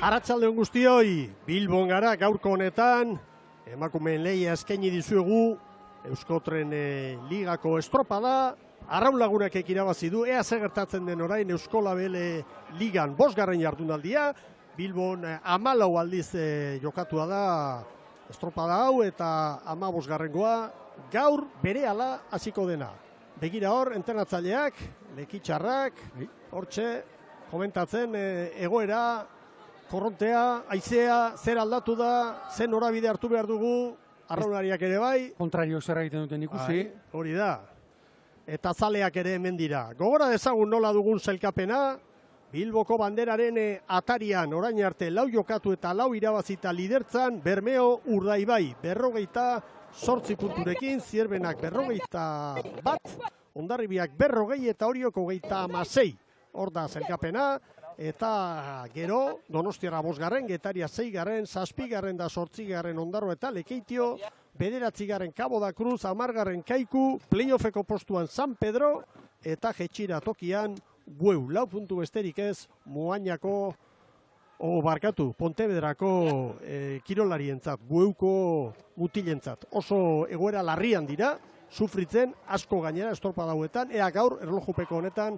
Arratsalde on guztioi, Bilbon gara gaurko honetan, emakumeen lehia eskaini dizuegu, Euskotren ligako estropada, Arraun Lagunak irabazi du, ea zer gertatzen den orain Euskolabele ligan 5. jardunaldia, Bilbon 14 aldiz jokatua da estropada hau eta 15. gaur berehala hasiko dena. Begira hor, entrenatzaileak, lekitxarrak, hortxe, komentatzen egoera, korrontea, haizea, zer aldatu da, zer norabide hartu behar dugu, arraunariak ere bai. Kontrario zer egiten duten ikusi. Hori da. Eta zaleak ere hemen dira. Gogora dezagun nola dugun sailkapena, Bilboko banderaren atarian orain arte 4 jokatu eta 4 irabazita lidertzan, Bermeo Urdaibai 48 punturekin, Zierbenak 41, Hondarribiak 40 eta Oriok 36. Hor da sailkapena. Eta gero, Donostiarra 5, Getaria 6, 7 da 8 Ondarro eta Lekeitio, 9 Cabo da Cruz, 10 Kaiku, playoffeko postuan San Pedro, eta jetxira tokian Bueu, 4 puntu besterik ez, Moañako, Pontevedrako kirolarientzat, Bueuko mutilentzat. Oso egoera larrian dira, sufritzen, asko gainera estropada hauetan, ea gaur erlojupeko honetan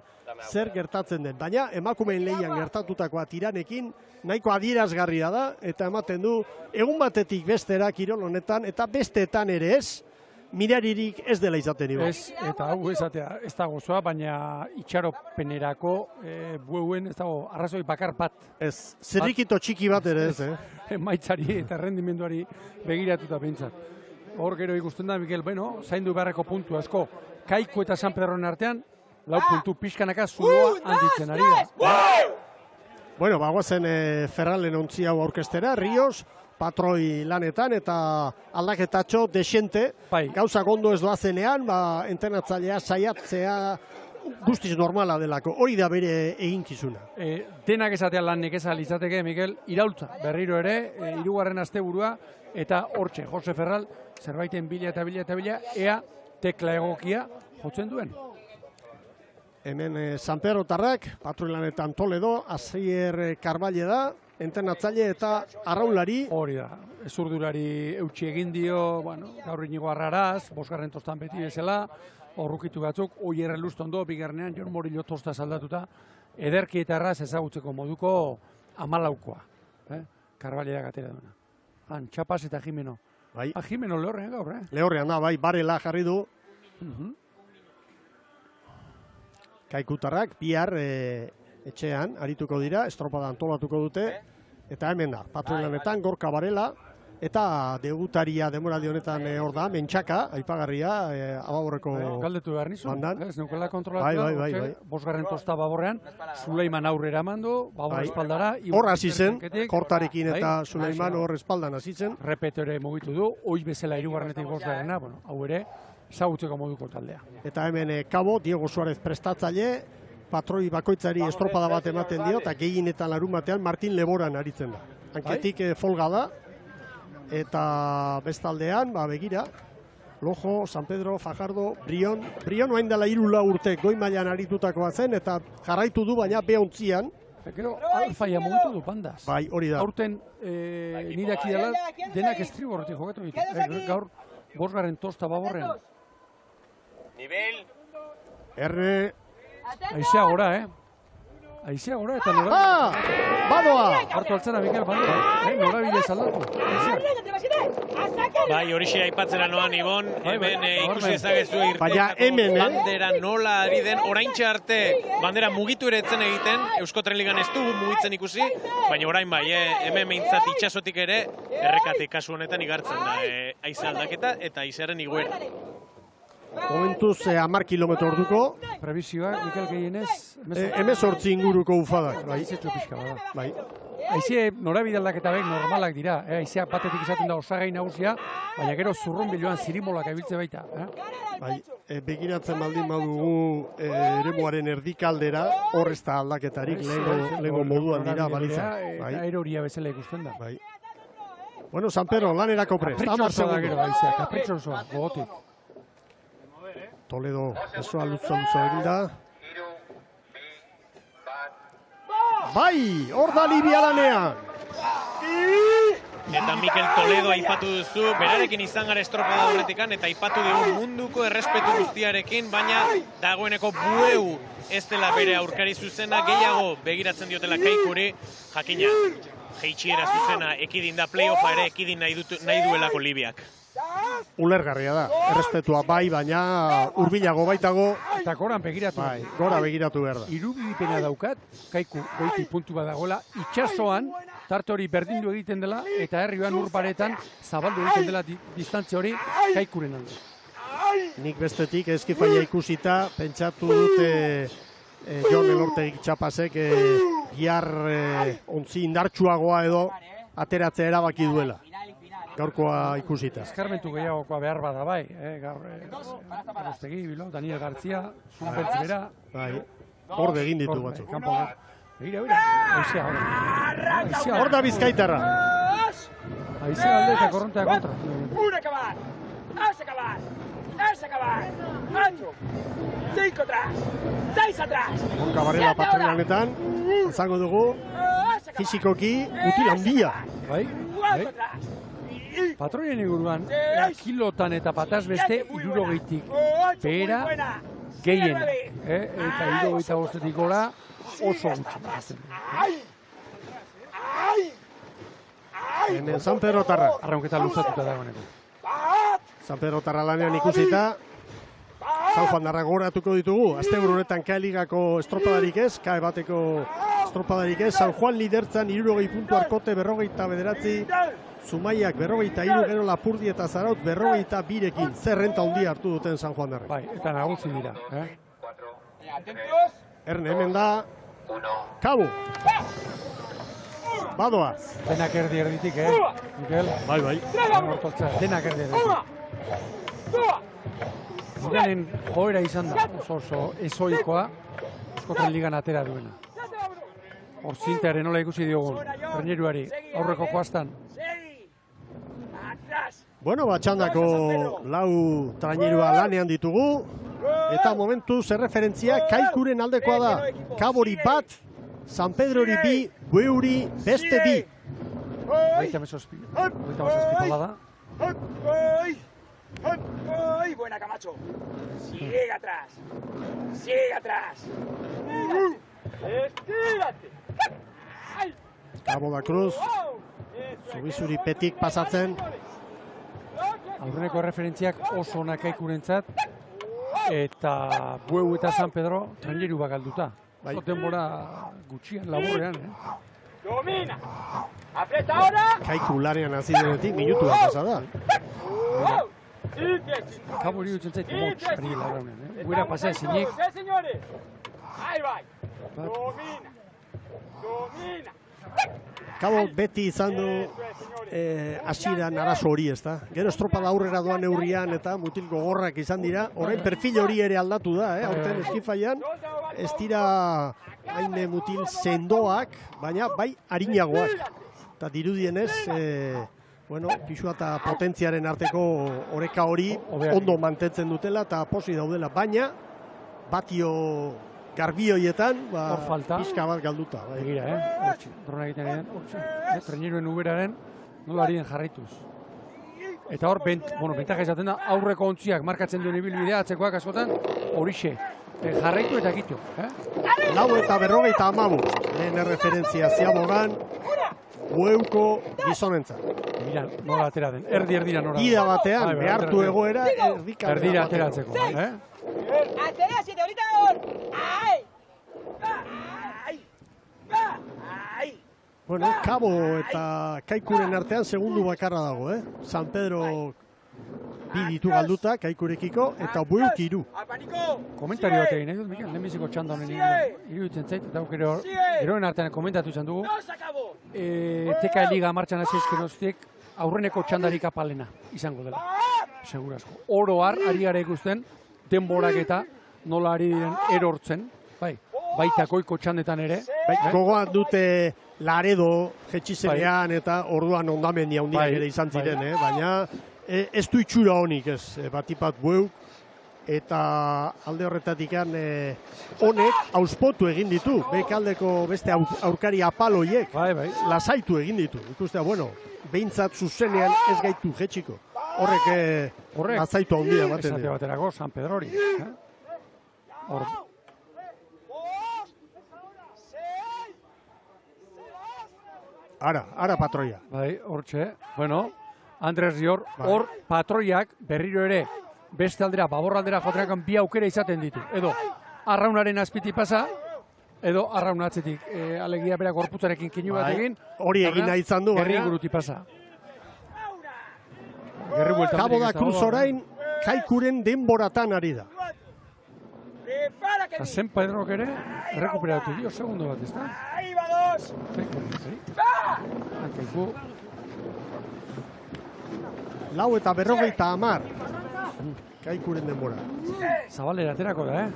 zer gertatzen den. Baina emakumeen lehian gertatutakoa Tiranekin nahiko adierazgarria da, eta ematen du egun batetik bestera kirol honetan, eta besteetan ere ez, miraririk ez dela izaten iba. Ez, eta hau esatea, ez dago zoa, baina itxaropenerako Bueuen ez dago arrazoi bakar bat. Ez, zerrikito txiki bat ere ez, Maitzari eta rendimenduari begiratuta behintzat. Hor gero ikusten da, Mikel, zaindu beharreko puntu asko. Kaiku eta San Pedroen artean, 4 puntu pixkanaka zuloa handitzen ari da. Bueno, bagoazen Ferralen ontzi hau aurkestera, Rios, patroi lanetan eta aldaketatxo desiente. Gauza gondo ez doazenean, entrenatzailea saiatzea guztiz normala delako. Hori da bere eginkizuna. Denak esatea lan nekeza litzateke, Mikel, iraultza berriro ere, 3. asteburua, eta hortxe, Jose Ferral, zerbaiten bila, ea tekla egokia jotzen duen. Hemen San Pedro tarrak, patroilanetan Toledo, Asier Karbaile da, entrenatzaile eta arraunlari. Hori da, ezurdurari eutxi egin dio, gaur inigo Arraraz, 5. tostan beti bezala, horrukitu batzuk, Oier Luston 2. Jon Morillo tosta saldatuta, ederki eta erraz ezagutzeko moduko 14koa. Karbailea gatera duena. Han, Txapas eta Jimeno. Jimeno lehorrean gaur, Lehorrean da, Barela jarri du. Kaikutarrak, bihar etxean, arituko dira, estropada antolatuko dute. Eta hemen da, patroilanetan, Gorka Barela. Eta debutaria demoraldi honetan hor da, Mentxaka, aipagarria, Ababorreko galdetu behar nizu, ez neukela kontrolatu. Bai. 5. tosta Baborrean, Suleiman aurrera mandu, Babor espaldara. Hor hasi zen, Kortarekin eta Suleiman hor espaldan hasi zen. Repetore mugitu du, oiz bezala 3. 5. Hau ere, zagutzeko moduko taldea. Eta hemen Kabo, Diego Suarez prestatzaile, patroi bakoitzari estropada bat ematen dio, eta gehienetan larun batean Martin Leboran aritzen da. Hanketik folga da. Eta bestaldean, begira, Lojo, San Pedro, Fajardo, Brion oain dela 3 urte goi mailan aritutakoa zen, eta jarraitu du, baina B11an. Gero, alfaia mugitu du pandaz. Bai, hori da. Aurten niraki dela, denak estriborotik jokatu ditu. Gaur, 5. tosta Baborrean. Nivel. Erre. Aizea gora, Aizea gora eta badoa! Hartu altzera, Mikel, norabide zaldatu. Bai, hori xera aipatzera noan, Ibon, hemen ikusi ezagezu irteakako bandera nola ari den, oraintxe arte bandera mugitu ere etzen egiten, Euskotren Ligan ez dugu mugitzen ikusi, baina orain bai, hemen meintzat itxasotik ere, errekatik kasu honetan igartzen da, haize aldaketa eta haizearen iguera. Momentuz 10 kilometro orduko. Prebisioak, Mikel gehienez? 18 inguruko ufadak. Aizetxo pixka bada. Aize norabide aldaketa behik normalak dira. Aizeak batetik izaten da osagai nagusia, baina gero zurrun biloan zirimolak abiltze baita. Begiratzen baldin badugu eremuaren erdikaldera, hor ez da aldaketarik, lehenko moduan dira balizan. Aeroria bezala ikusten da. Bueno, San Pedro, lanerako prest. Kapritxosoa da gero, Aizeak, kapritxosoa, gogotik. Toledo, esoa luza egin da. Bai, hor da Libia lanean. Eta Mikel Toledo aipatu duzu, berarekin izan gara estropada horretikan, eta aipatu dugu munduko errespetu guztiarekin, baina dagoeneko Bueu ez dela bere aurkari zuzena, gehiago begiratzen diotela Kaikuri, jakina, jeitxiera zuzena ekidin da, playoffa ere ekidin nahi duelako Libiak. Ulergarria da, errespetua bai, baina hurbilago baitago. Eta goran begiratu. Bai, gora begiratu behar da. Irudipena daukat, Kaiku goiti puntu bat dagoela, itxasoan, tarte hori berdindu egiten dela, eta herrioan urparetan zabaldu egiten dela distantzia hori Kaikuren alde. Nik bestetik Eskifaia ikusita, pentsatu dute Jon Elortegik txapasek bihar ontzi indartsuagoa edo ateratzea erabaki duela. Gaurkoa ikusita. Eskarmentu gehiagokoa behar bada bai, gaur Elortegi, Daniel Gartzia, Zunbeltz bera. Bai, hor egin ditu batzuk. Begira, aizea. Hor da Bizkaitarra. Aizea alde eta korrontea kontra. Un acabar, has acabar, 8, 5 atrás, 6 atrás. Onka barrela patroianetan, izango dugu, fizikoki util handia. Bai, patroien inguruan, kilotan eta pataz beste 60 behera gehienak. Eta 65 gora oso gutxi. Hemen San Pedro Tarra. Arraunketa luzatuta dagoeneko. San Pedro Tarra lanean ikusita, San Juan darra goratuko ditugu. Asteburu honetan Kae Ligako estropadarik ez, Kae bateko estropadarik ez. San Juan lidertzan 60 puntu arkote 49, Zumaiak 43, gero Lapurdi eta Zarautz 42rekin. Zerrenta handia hartu duten San Juan darra. Bai, eta nagusi dira. Erne hemen da, Kabo. Badoaz. Denak erditik, Mikel? Bai. Denak erditik. Zidanen joera izan da, oso ezoikoa, Euskotren Ligan atera duena. Hor zintearen nola ikusi diogun, traineruari, aurreko koaztan. Bueno, batxandako lau trainerua lanean ditugu, eta momentuz erreferentzia Kaikuren aldekoa da. Kabori bat, San Pedrori bi, Bueuri beste bi. Baita mesozpi pola da. Buena, Camacho. Sigue atrás. Estírate. Cabo da Cruz, Zubizuri petik pasatzen. Aurreneko erreferentziak oso onak Kaikurentzat, eta Bueu eta San Pedro traineru bagalduta. Denbora gutxian, laburrean. Domina. Aprieta ahora. Kaiku lanean hasi denetik minutu bat pasa da. Kabo hori dutzen zait motx, ari lauraunen. Guera pasa ezinik. Ahí va. Domina. Kabo beti izan du hasieran arazo hori, ezta? Gero estropada aurrera doan neurrian eta mutil gogorrak izan dira. Orain perfil hori ere aldatu da, aurten Eskifaian. Ez dira hain mutil sendoak, baina bai arinagoak. Eta dirudienez, pisua eta potentziaren arteko oreka hori ondo mantentzen dutela eta posi daudela. Baina, batio garbioietan, pixka bat galduta. Egira, Horrena egiten egin, traineruen uberaren nola ari den jarraituz. Eta hor, bentaja izaten da, aurreko ontziak markatzen duen ibilbidea, atzekoak askotan, horixe. Jarraitu eta gitu. 4:50, lehen erreferentzia Ziabogan, Bueuko gizonentza. Mira, nola atera den, erdira nola. Ida batean, behartu egoera, erdira ateratzeko. Atera, 7 ahorita hor. Bueno, Kabo eta Kaikuren artean segundu bakarra dago, San Pedro bi ditu galduta, Kaikurekiko, eta Bueuk 3. Komentario bat egin, nahi dut, Mikel, lehenbiziko txanda honen iruditzen zait, eta geroen artean komentatu izan dugu. TK Liga martxan hasi ezkeroztiek aurreneko txandarik apalena izango dela. Segurazko. Oro har, ari gara ikusten, denborak eta nola ari diren erortzen, baita goiko txandetan ere. Gogoan dute Laredo jetxizenean eta orduan ondamendia handiak ere izan ziren, baina ez du itxura honik ez, batipat Bueuk eta alde horretatik honek auspotu egin ditu, bekaldeko beste aurkari apaloiek lasaitu egin ditu. Ikustea, bueno, behintzat zuzenean ez gaitu jetxiko. Horrek lasaitu handia ematen esate dira. baterako San Pedrori. Ara patroia. Bai, hortxe. Bueno, Andres Rior, hor patroiak berriro ere beste aldera, babor aldera joatenakan bi aukera izaten ditu. Edo, arraunaren azpiti pasa, edo arraun atzetik. Alegia berak gorputzarekin kinu bat egin. Hori egin nahi izan du, Gerri baina. guruti pasa. Cabo da Cruz orain, Kaikuren denboratan ari da. Eta San Pedrok ere, errekuperatu dio, segundo bat, ez da? Ahí va dos. Kaiku, Lau eta 50. Kaikuren denbora. zabalera aterako da,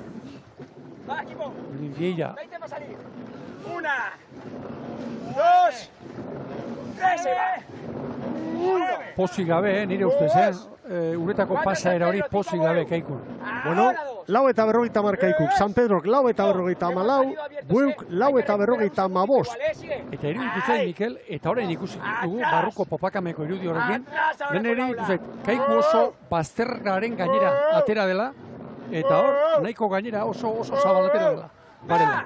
Va, equipo. Vieira. 20 para salir. 1, 2, 3, Pozik gabe, nire ustez, uretako pasaera hori pozik gabe Kaikun. Bueno, lau eta 50 Kaikuk. San Pedrok lau eta 54, Bueuk lau eta 55. Eta iruditu zait, Mikel, eta orain ikusi dugu barruko popakameko irudi horrekin, den ere iruditu zait, Kaiku oso bazterraren gainera atera dela, eta hor, nahiko gainera oso zabal atera dela. Barela.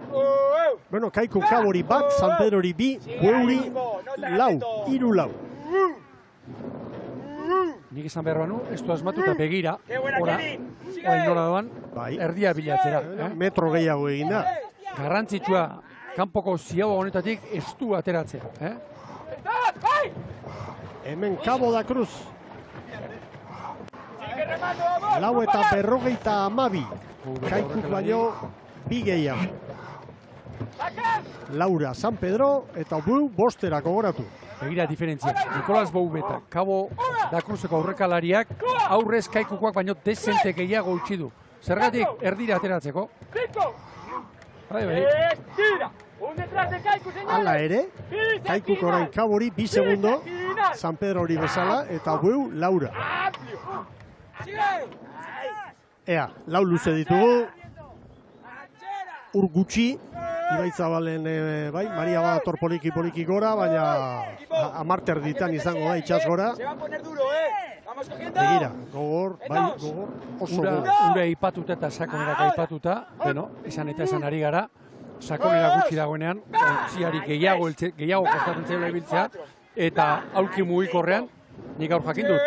Bueno, Kaiku Kabori bat, San Pedrori bi, Bueuri lau, 3 lau. Nik izan behar banu, ez du asmatu eta begira, orain nola doan, Bai. erdia bilatzera. Metro gehiago egin da. Garrantzitsua, kanpoko ziago honetatik ez du ateratzea. Hemen Cabo da Cruz. Lau eta 52. Kaikuk baino bi gehiago. Laura San Pedro eta Bueu bosterako goratu. Begira diferentzia. Nikolas Boubeta, Cabo da Cruzeko aurrekalariak, aurrez Kaikukoak baino dezente gehiago utzi du. Zergatik erdira ateratzeko. Bai. Tira. Un detrás de Kaiku, señores. Hala ere, Kaikuk orain Kabori bi segundo, San Pedro hori bezala, eta Bueu Laura. Sigue. Ea, lau luze ditugu, ur gutxi, Ibaitzabalen, bai, Maria Badator poliki gora, baina amarter ditan izango da itxas gora. Se va a poner duro, Vamos cogiendo. Begira, gogor, bai, gogor, oso gogor. Ura aipatuta eta sakonerak aipatuta, bueno, esan eta esan ari gara, sakonera gutxi dagoenean, ontziari gehiago kostatzen zela ibiltzea, eta aulki mugikorrean, nik gaur jakin dut,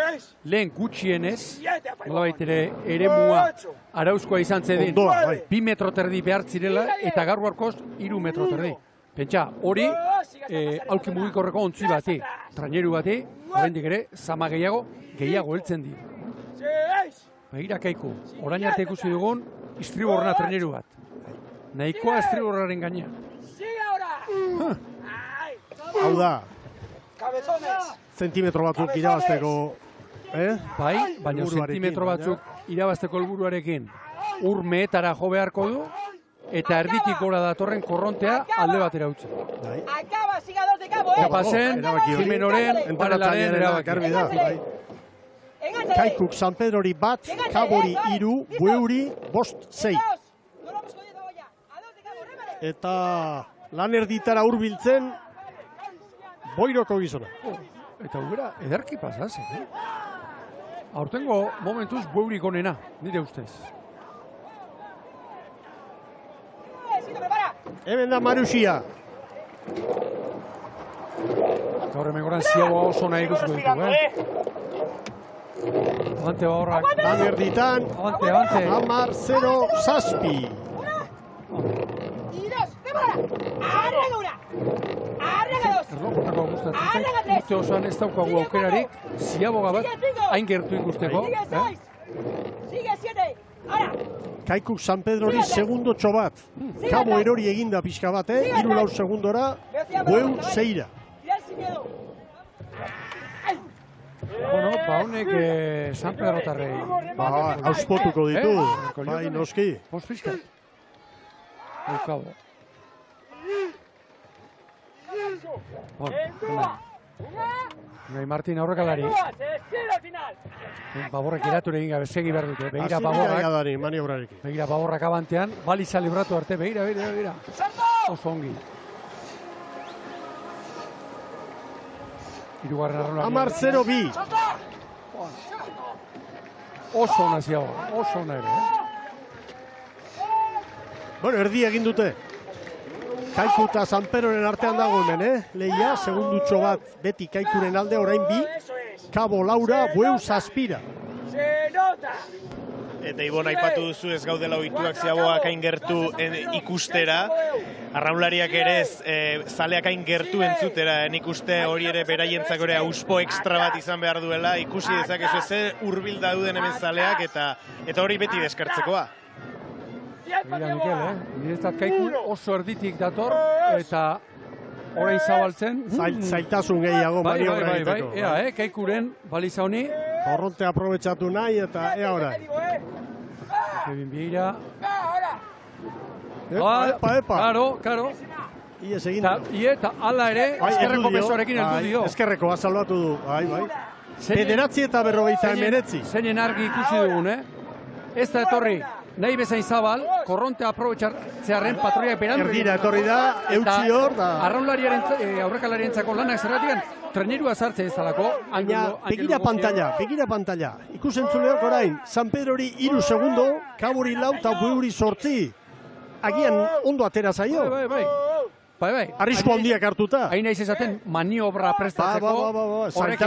lehen gutxienez, nolabait ere mua arauzkoa izan zedin, Ondoa, bai. 2 metro terdi behar zirela, eta gaur gaurkoz 3 metro terdi. Pentsa, hori, aulki mugikorreko ontzi bati, traineru bati, oraindik ere, zama gehiago heltzen dio. Begira Kaiku, orain arte ikusi dugun, istriborna traineru bat. Nahikoa istriborraren gainean. Sigue ahora. Hau da, Cabezones. zentimetro batzuk irabazteko, Bai, baina Helburuarekin, zentimetro baina. batzuk irabazteko helburuarekin ur mehetara jo beharko du, eta erditik gora datorren korrontea alde batera utzi. bai. Acaba, siga dos de Cabo, Pasen, erabaki hori. Jimenoren, parelaren erabaki. garbi da, bai. Engánchale. Kaikuk San Pedrori bat, Kabori 3, Bueuri bost 6. No lo vamos cogiendo ya. A dos de Cabo, rémale. Eta lan erditara hurbiltzen, Boiroko gizona. Eta ubera, ederki pasazen, Aurtengo momentuz Bueurik onena, nire ustez. Sí, lo prepara. Hemen da Marusia. Gaur hemengoran ziagoa oso nahi ikusiko ditu, Avante horrak, Lan erditan, avante. 10-0 zazpi. Y dos, prepara. Arrega una. Arrega dos. Erlojotako gustatzen zait, urte osoan ez daukagu aukerarik, ziaboga bat, hain gertu ikusteko. Sigue seis. Sigue siete. Ahora. Kaikuk San Pedrori segundo txobat. Kabo erori eginda pixka bat, 3-4 segundora, Bueu 6. Tirar sin miedo. Bueno, ba honek San Pedrotarrei. Ba, auspotuko ditu, bai noski. Bost pixkat. Eukabo. Bueno, Unai Martin aurrekalari. Baborrek irature egin gabe, segi behar dute. Begira Baborrak. Dani, maniobrarekin. Begira Baborrak abantean, baliza libratu arte, begira. Oso ongi. Hirugarren arraunlari. 10-0-2. Oso ona ziago, oso ona ere. Bueno, erdi egin dute. Kaiku eta Sanperoren artean dago hemen, Leia, segundutxo bat beti Kaikuren alde, orain 2. Kabo Laura, Bueu Zazpira. Eta Ibon aipatu duzu ez gaudela ohituak ziaboak hain gertu ikustera. Arraunlariak ere ez zaleak hain gertu entzutera. Nik uste hori ere beraientzako ere auspo ekstra bat izan behar duela. Ikusi dezakezu ze hurbil dauden hemen zaleak eta hori beti deskartzekoa. Begira Mikel, niretzat Kaiku oso erditik dator eta orain zabaltzen. Zailtasun gehiago maniobra egiteko. Ea, Kaikuren baliza honi. Korronte aprobetxatu nahi eta ea orain. Kevin Vieira. Epa. Karo. Ies egin du. Eta ala ere, eskerreko besoarekin heldu dio. Eskerrekoa salbatu du, bai. Bederatzi eta 59. Zeinen argi ikusi dugun, Ez da etorri, nahi bezain zabal, korrontea aprobetxatzearen patroiak berandu. Erdira etorri da, eutxi hor da. Aurrekalarientzako lanak zerratikan, trenerua sartze ez dalako. Baina, begira pantalla. Ikusentzuleok orain, San Pedrori 3 segundo, Kaburi 4 eta Bueuri 8. Agian ondo atera zaio. Bai. Arrisko handiak hartuta. Hain naiz esaten maniobra prestatzeko, horrek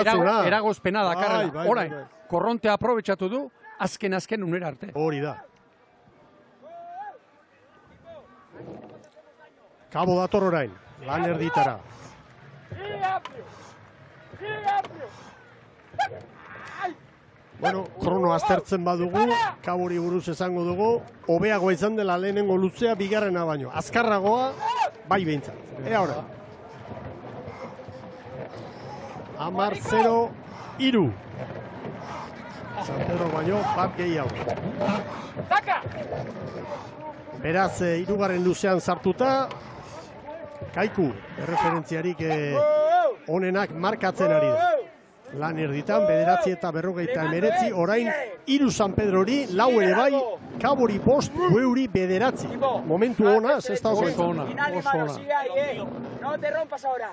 eragozpena dakarrela. Orain, korrontea aprobetxatu du, azken unera arte. Hori da. Kabo dator orain, lan erditara. Bueno, krono aztertzen badugu, Kabori buruz esango dugu, hobeagoa izan dela lehenengo luzea, bigarrena baino. Azkarragoa, bai behintzat. Ea ora. 10-0-3. San Pedro baino, bat gehiago. Beraz, 3. luzean sartuta, Kaiku, erreferentziarik onenak markatzen ari da. Lan erditan, 9 eta 59, orain 3 San Pedrori, 4 ere bai, Kabori 5, Bueuri 9. Momentu ona, ez da oso ona. No te rompas ahora.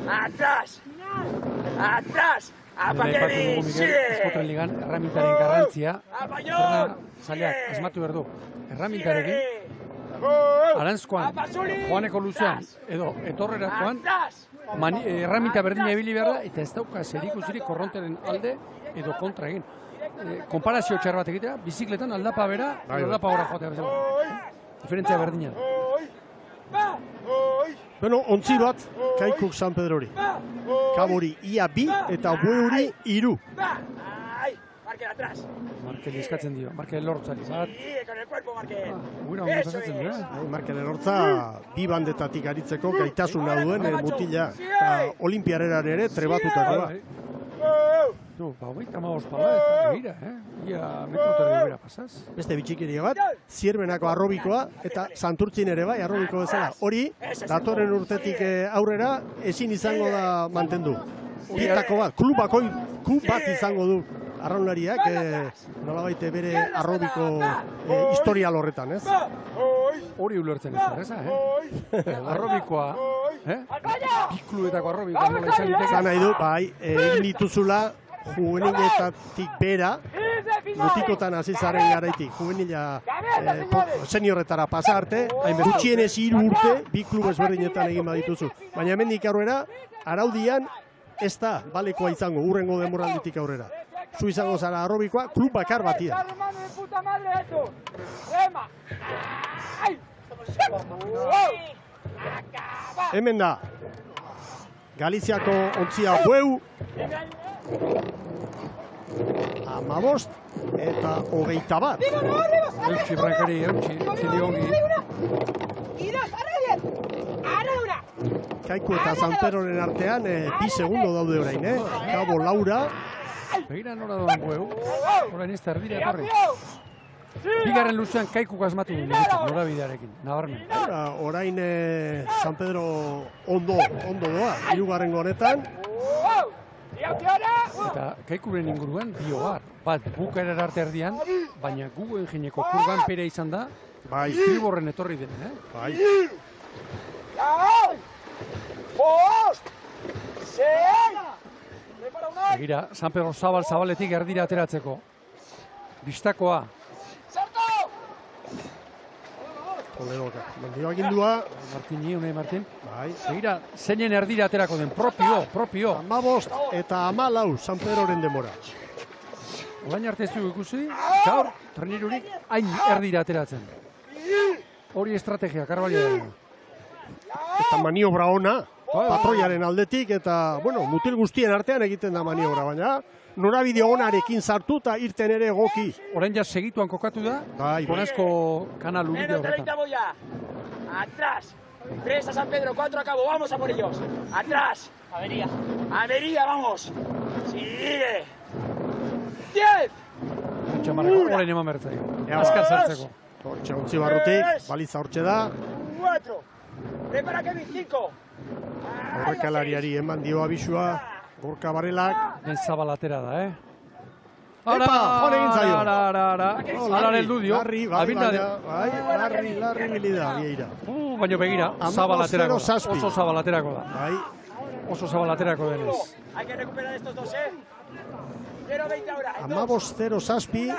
Atrás. Apa Kevin, Eskotren ligan erramintaren garrantzia. Zaleak, asmatu behar du. Erramintarekin, arantzkoan, joaneko luzean, edo etorreratuan, erraminta berdina ebili behar da, eta ez dauka zerikusirik korronteren alde edo kontra egin. Konparazio txar bat egitea, bizikletan aldapa bera, aldapa gora joatea. Diferentzia berdina. Bueno, ontzi bat, Kaikuk San Pedrori. Kabori ia 2 eta Bueuri 3. Markel eskatzen dio, Markel lortzari. Guira ondo pasatzen du, Markel lortza 2 bandetatik aritzeko gaitasuna duen mutila. Eta olimpiareran ere trebatutakoa. Du, 35 pala eta begira, ia metrotari bera pasaz. Beste bitxikeria bat, Zierbenako arrobikoa eta Santurtzin ere bai arrobiko bezala. Hori, datorren urtetik aurrera ezin izango da mantendu. Bitako bat, klub bat izango du arraunlariak, nolabait bere arrobiko historial horretan, ez? Hori ulertzen ez da, Arrobikoa, bi klubetako arrobikoa nola izan diteke. Zan nahi du, bai, egin dituzula juveniletatik bera, mutikotan hasi zaren garaitik, juvenila seniorretara pasa arte, gutxienez 3 urte, bi klub ezberdinetan egin badituzu. Baina hemendik aurrera, araudian ez da balekoa izango, urrengo denboralditik aurrera. Zu izango zara arrobikoa, klub bakar batia. Hemen da, Galiziako ontzia Bueu, 15 eta 21. Eutxi brankari, ziliongi. Kaiku eta San Pedroren artean 2 segundo daude orain, Kabo Laura. Begira nora doan Bueu, orain ez da erdira etorri. Bigarren luzean Kaikuk asmatu norabidearekin, nabarmen. Orain San Pedro ondo doa, 3. honetan. Eta Kaikuren inguruan biogar. Bat bukaerar arte erdian, baina guguen jineko kurgan pere izan da, Bai. Iztriborren etorri den, Bai. Begira, San Pedro Zabaletik erdira ateratzeko. Bistakoa. Toledoka. Mendio agindua. Martini, Unai Martin. Bai. Begira, zeinen erdira aterako den, propio. 15 eta 14 San Pedroren demora. Olain arte ez dugu ikusi, gaur, trenirurik hain erdira ateratzen. Hori estrategia, Karbalio da. Eta maniobra ona, patroiaren aldetik, eta, bueno, mutil guztien artean egiten da maniobra, baina norabide onarekin sartu eta irten ere egoki. Orain ja segituan kokatu da, Bai. Bonazko kanal Menos ubide 30 horretan. voy ya. Atrás. 3 a San Pedro, 4 a cabo. Vamos a por ellos. Atrás. Avería. Avería, vamos. Sigue. 10. Txamarreko, orain eman bertzai. Ea, Azkar sartzeko. Hortxe ontzi barrutik, baliza hortxe da, 4. Prepara Kevin, 5. horrekalariari eman dio abisua, Gorka Barelak. Den zabalatera da, Epa, joan egin zaio. Ara heldu dio. Larri, larri bilida, bieira. Baina begira, Hamabost zabalaterako zero zazpi. da. Oso zabalaterako da. Bai, Oso zabalaterako denez. Hay que recuperar estos dos, 0-20 ahora. 15-0 zazpi,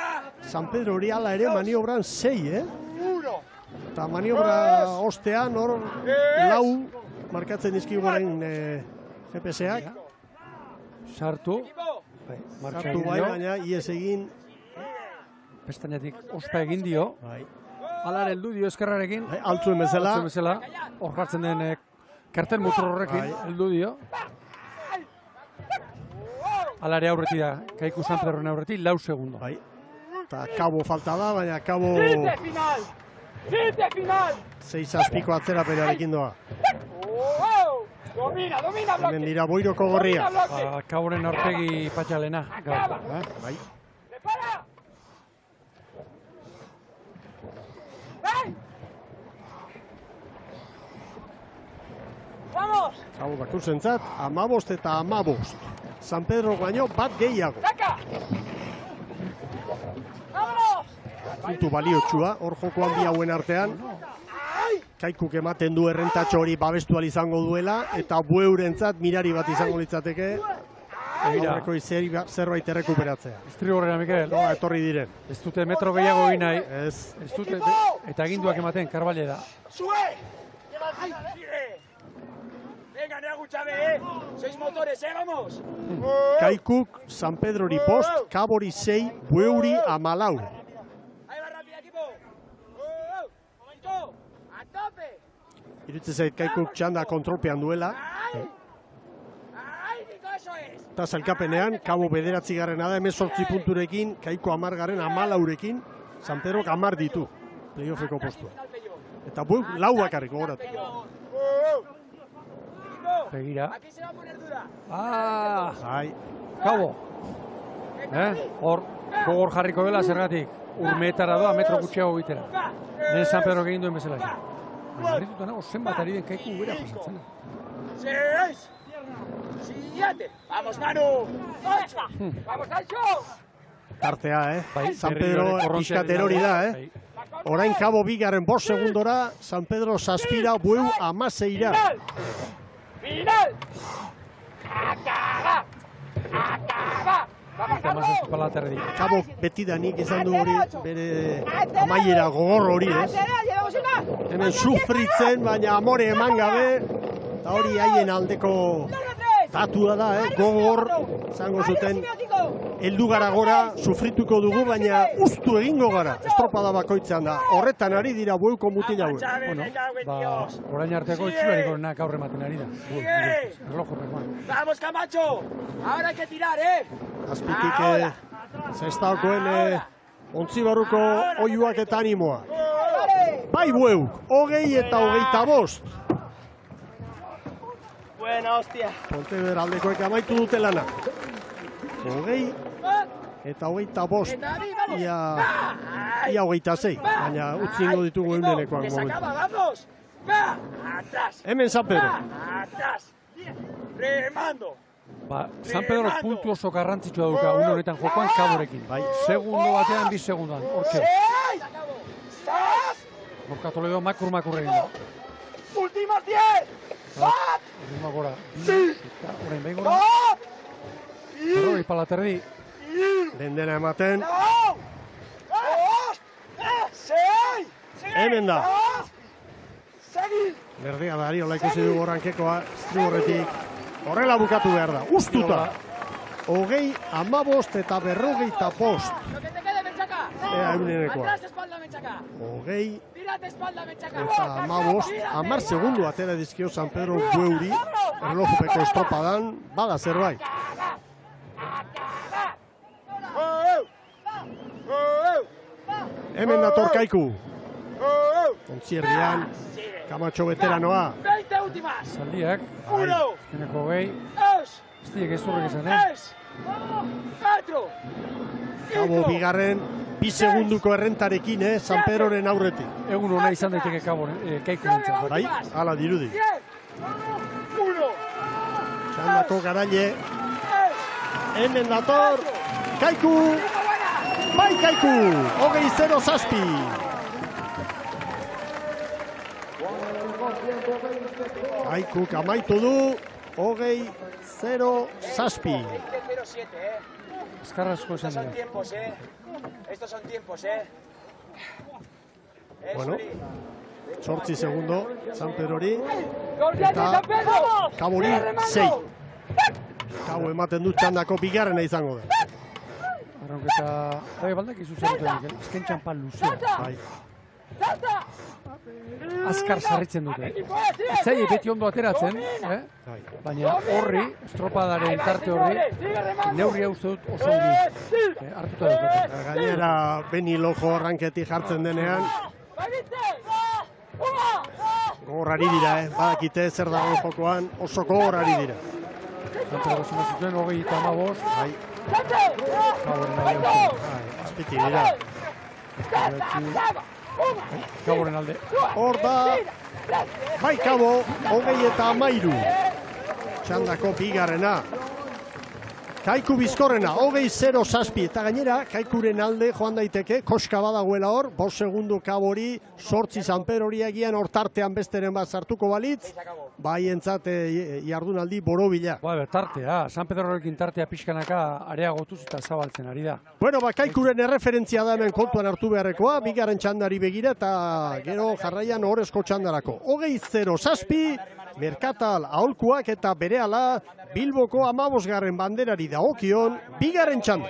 San Pedro hori ala ere maniobran 6, 1. Eta maniobra ostean hor lau markatzen dizkigu orain GPS-ak. Sartu. Bai, Sartu bai, baina ies egin. Pestañatik ospa egin dio. Bai. Alar heldu dio eskerrarekin. Bai, altzuen bezala. Batzen bezala. Hor jartzen den kartel motor horrekin Bai. heldu dio. Alare aurreti da. Kaiku San Pedroren aurreti, 4 segundo. Bai. Eta kabo falta da, baina kabo Final. 6 azpiko atzera perearekin doa. Domina Hemen dira Boiroko gorria. Kaboren aurpegi patxalena. Gaur, Bai. Prepara. Vamos. Kabo bakurzentzat, 15 eta 15. San Pedro baino bat gehiago. Saca. Vámonos. Puntu baliotsua, hor jokoan bi hauen artean. Kaikuk ematen du errentatxo hori babestu ahal izango duela, eta bueurentzat mirari bat izango litzateke, aurreko zerbait errekuperatzea. Iztriborrena, Mikel. Nola etorri diren. Ez dute metro gehiago egin nahi. Ez, Ez dute, eta aginduak ematen, Karbalio da. Sube. Sigue. Venga, Neagu Chávez, 6 motores, vamos. Kaikuk, San Pedrori bost, Kabori 6, Bueuri 14. Ahí va rápido, equipo. Momento. A tope. Iruditzen zait Kaikuk txanda kontrolpean duela. Ahí, Nico, eso es. Eta zailkapenean, Kabo 9garrena da, 18 punturekin, Kaiku 10garren 14rekin, San Pedrok 10 ditu, playoffeko postua. Eta Bueuk 4 bakarrik gogoratu. Begira. Aquí se va a poner dura. Bai, Kabo. Hor, gogor jarriko dela zergatik. Urmeetara doa, metro gutxiago egitera. Lehen San Pedro egin duen bezala. Harrituta nago, zenbat ari den Kaiku bera pasatzen. 6. 7. Vamos, Manu. 8. Vamos, Nacho. tartea, Bai, San Pedro pixkater hori da, Bai. Orain Kabo bigarren 5 segundora, San Pedro zazpira, Bueu 16ra. Final. Acaba. Vamos, Eta mazazpi palaterdi. Kabo betidanik izan du hori, bere amaiera gogor hori, Hemen sufritzen, baina amore eman gabe, eta hori haien aldeko datua da, gogor, zango zuten, heldu gara gora, sufrituko dugu, baina ustu egingo gara, estropada bakoitzean da. Horretan ari dira Bueuko mutil hauek. Bueno, orain arteko itxurarik horrenak aurre ematen ari da. Erlojo rekoan. Vamos, Camacho. Ahora hay que tirar, Azpitik zestaokoen ontzi barruko oiuak eta animoa. Bai Bueuk, 20 eta 25. Buena, hostia. Pontevedra aldekoek amaitu dute lana. 20 eta 25. Ia 26, baina utzingo ditugu eunenekoak Que se momentu. acaba, vamos. Va. Atrás. Hemen San Pedro. Atrás. Remando. San Pedro puntu oso garrantzitsua duka, une honetan jokoan Kaborekin. Segundo batean, 2 segundoan, hortxe. Gorka Toledo makur egin da. Últimas 10. Horrema gora. Eta horrein behin gora. Horroi palaterdi. Dendena ematen. Hemen da. Berdea da, Ariola ikusi du gorankekoa, Estriborretik. Horrela bukatu behar da, ustuta. 20, 15 eta 45. Ea eunenekoa. 20 eta 15, 10 segundu atera dizkio San Pedro Bueuri, erlojupeko estropadan, bada zerbait. Hemen dator Kaiku. Ontzierrian, Camacho veteranoa. Zaldiak, azkeneko gehi. Aztiek ez horrek esan, Kabo bigarren, 2 segunduko errentarekin, San Pedroren aurretik. Egun hona izan daiteke Kaiku nintzen. Bai, ala dirudi. Txandako garaile. Hemen dator, Kaiku. Bai Kaiku, 20-0 Kaikuk amaitu du, 20-0 zazpi. Eskarrazko esan dira. Estos son tiempos, Bueno, 8 segundo, San Pedrori. Eta Kabori 6. Kabo ematen du txandako bigarrena izango da. Arronketa, baldak izu zerretu ezken txampan luzea. Bai. Azkar sarritzen dute. Etzai beti ondo ateratzen, baina horri, estropadaren tarte horri, neurria uste dut oso ongi hartuta dut. Gainera, Beni Lojo arranketik jartzen denean. Gogorrari dira, badakite zer dago jokoan, oso gogorrari dira. Zantero zima zuten, 35. Bai. Azpiti dira. Kaboren alde. Hor da, bai Kabo, 20-13. Txandako bigarrena. Kaiku bizkorrena, 20-0 eta gainera, Kaikuren alde joan daiteke, koska badagoela hor, 5 segundu Kabori, 8 San Pedrori agian hortartean besteren bat sartuko balitz, bai entzat jardunaldi borobila. Bai, tartea, San Pedrorekin tartea pixkanaka areagotuz eta zabaltzen ari da. Bueno, Kaikuren erreferentzia da hemen kontuan hartu beharrekoa, bigarren txandari begira eta gero jarraian horrezko txandarako. 20-0 Merkatal aholkuak eta berehala Bilboko 15. banderari dagokion bigarren txanda.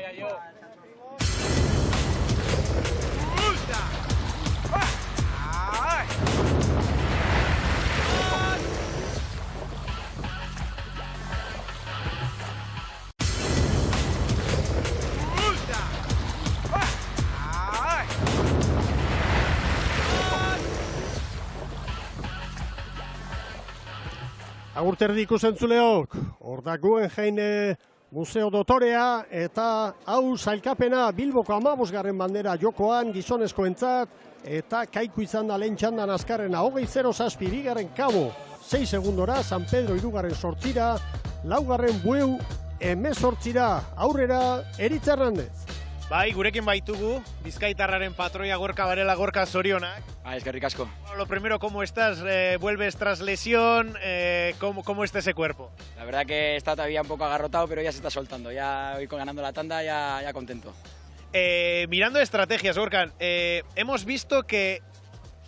Agurterdi ikusentzuleok, hor da Guggenheim Museo Dotorea eta hau sailkapena Bilboko 15. bandera jokoan gizonezkoentzat eta Kaiku izan da lehen txandan azkarrena 20-0 bigarren Kabo 6 segundora, San Pedro 3. 8, 4. Bueu 18 aurrera Eritz Hernandez. Bai, gurekin baitugu, Bizkaitarraren patroia Gorka Varela, Gorka zorionak. Eskerrik asko. Lo primero, ¿cómo estás? ¿Vuelves tras lesión? ¿Cómo está ese cuerpo? La verdad que está todavía un poco agarrotado, pero ya se está soltando. Ya hoy ganando la tanda, ya contento. Mirando estrategias, Gorka, hemos visto que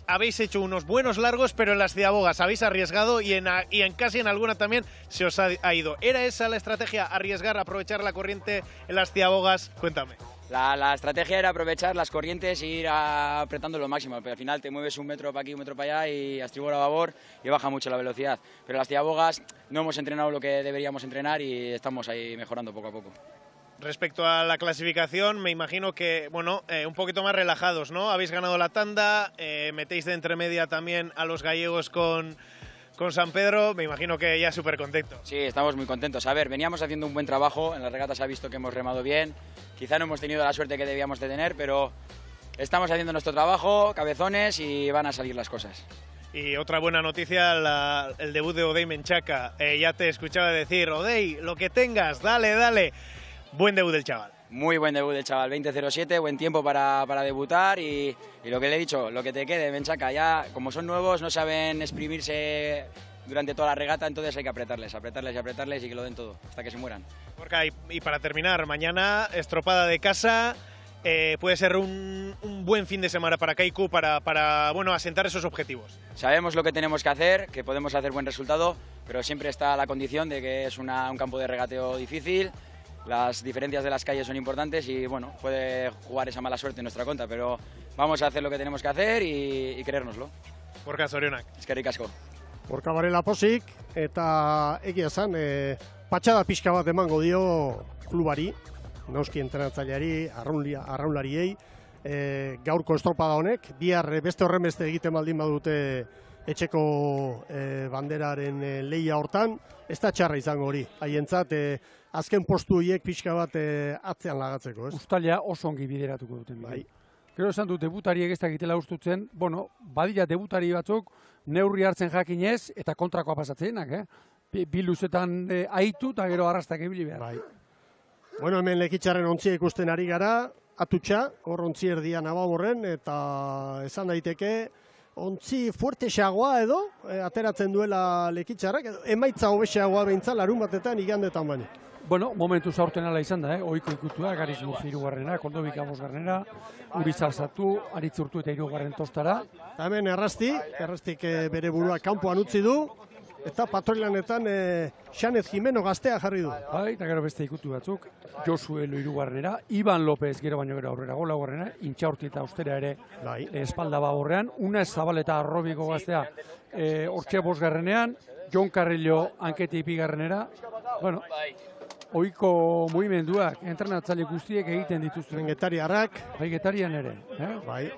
habéis hecho unos buenos largos, pero en las ciabogas habéis arriesgado y en casi en alguna también se os ha ido. ¿Era esa la estrategia, arriesgar, aprovechar la corriente en las ciabogas? Cuéntame. La estrategia era aprovechar las corrientes e ir apretando lo máximo, pero al final te mueves 1 metro para aquí, 1 metro para allá y a estribor a babor y baja mucho la velocidad. Pero las ciabogas no hemos entrenado lo que deberíamos entrenar y estamos ahí mejorando poco a poco. Respecto a la clasificación, me imagino que, bueno, un poquito más relajados, ¿no? Habéis ganado la tanda, metéis de entremedia también a los gallegos con San Pedro, me imagino que ya súper contento. Sí, estamos muy contentos. A ver, veníamos haciendo un buen trabajo, en las regatas se ha visto que hemos remado bien, quizá no hemos tenido la suerte que debíamos de tener, pero estamos haciendo nuestro trabajo, cabezones, y van a salir las cosas. Y otra buena noticia, el debut de Odey Menchaca. Ya te escuchaba decir, Odey, lo que tengas, dale, dale. Buen debut del chaval. Muy buen debut del chaval, 20.07, buen tiempo para debutar y lo que le he dicho, lo que te quede, Menchaca, ya como son nuevos no saben exprimirse durante toda la regata, entonces hay que apretarles y que lo den todo, hasta que se mueran. Gorka, y para terminar, mañana estropada de casa, puede ser un buen fin de semana para Kaiku para bueno, asentar esos objetivos. Sabemos lo que tenemos que hacer, que podemos hacer buen resultado, pero siempre está la condición de que es un campo de regateo difícil. Las diferencias de las calles son importantes y bueno, puede jugar esa mala suerte en nuestra contra, pero vamos a hacer lo que tenemos que hacer y creérnoslo. Gorka, zorionak. Eskerrik asko. Gorka Barela pozik, eta egia esan, patxada pixka bat emango dio klubari, noski entrenatzaileari, arraunlariei, gaurko estropada honek, bihar beste horrenbeste egiten baldin badute etxeko banderaren lehia hortan, ez da txarra izango hori, haientzat azken postu hiek pixka bat atzean lagatzeko, ez? Uztaila oso ongi bideratuko duten. Bai. Gero esan dut, debutariek ez dakitela ustutzen, bueno, badila debutari batzuk neurri hartzen jakinez eta kontrakoa pasatzenak, bi luzetan aitu eta gero arrastak ibili behar. Bai. Bueno, hemen Lekitzarren ontzia ikusten ari gara, atutxa, hor ontzi erdian ababorren, eta esan daiteke, ontzi fuertexagoa edo, ateratzen duela Lekitzarrak, emaitza hobexagoa behintzat larun batetan igandetan baino. Bueno, momentu zaurten ala izan da, ohiko ikutua, Gariz Murzi 3. Kondobika 5. Urizar Zatu, Aritz Urtu eta 3. Tostara. Hemen Errastik bere burua kanpoan utzi du, eta patroilanetan Xanez Jimeno gaztea jarri du. Bai, eta gero beste ikutu batzuk, Josuelo 3. Iban López gero baino gero aurrera gola 4. Intxaurti eta Austera ere Bai. espalda baborrean, Unez Zabaleta Arrobiko gaztea hortxe 5. Jon Carrillo Anketi 2. Bueno, ohiko mugimenduak entrenatzaile guztiek egiten dituzten. Getariarrak, Bai, Getarian ere. bai,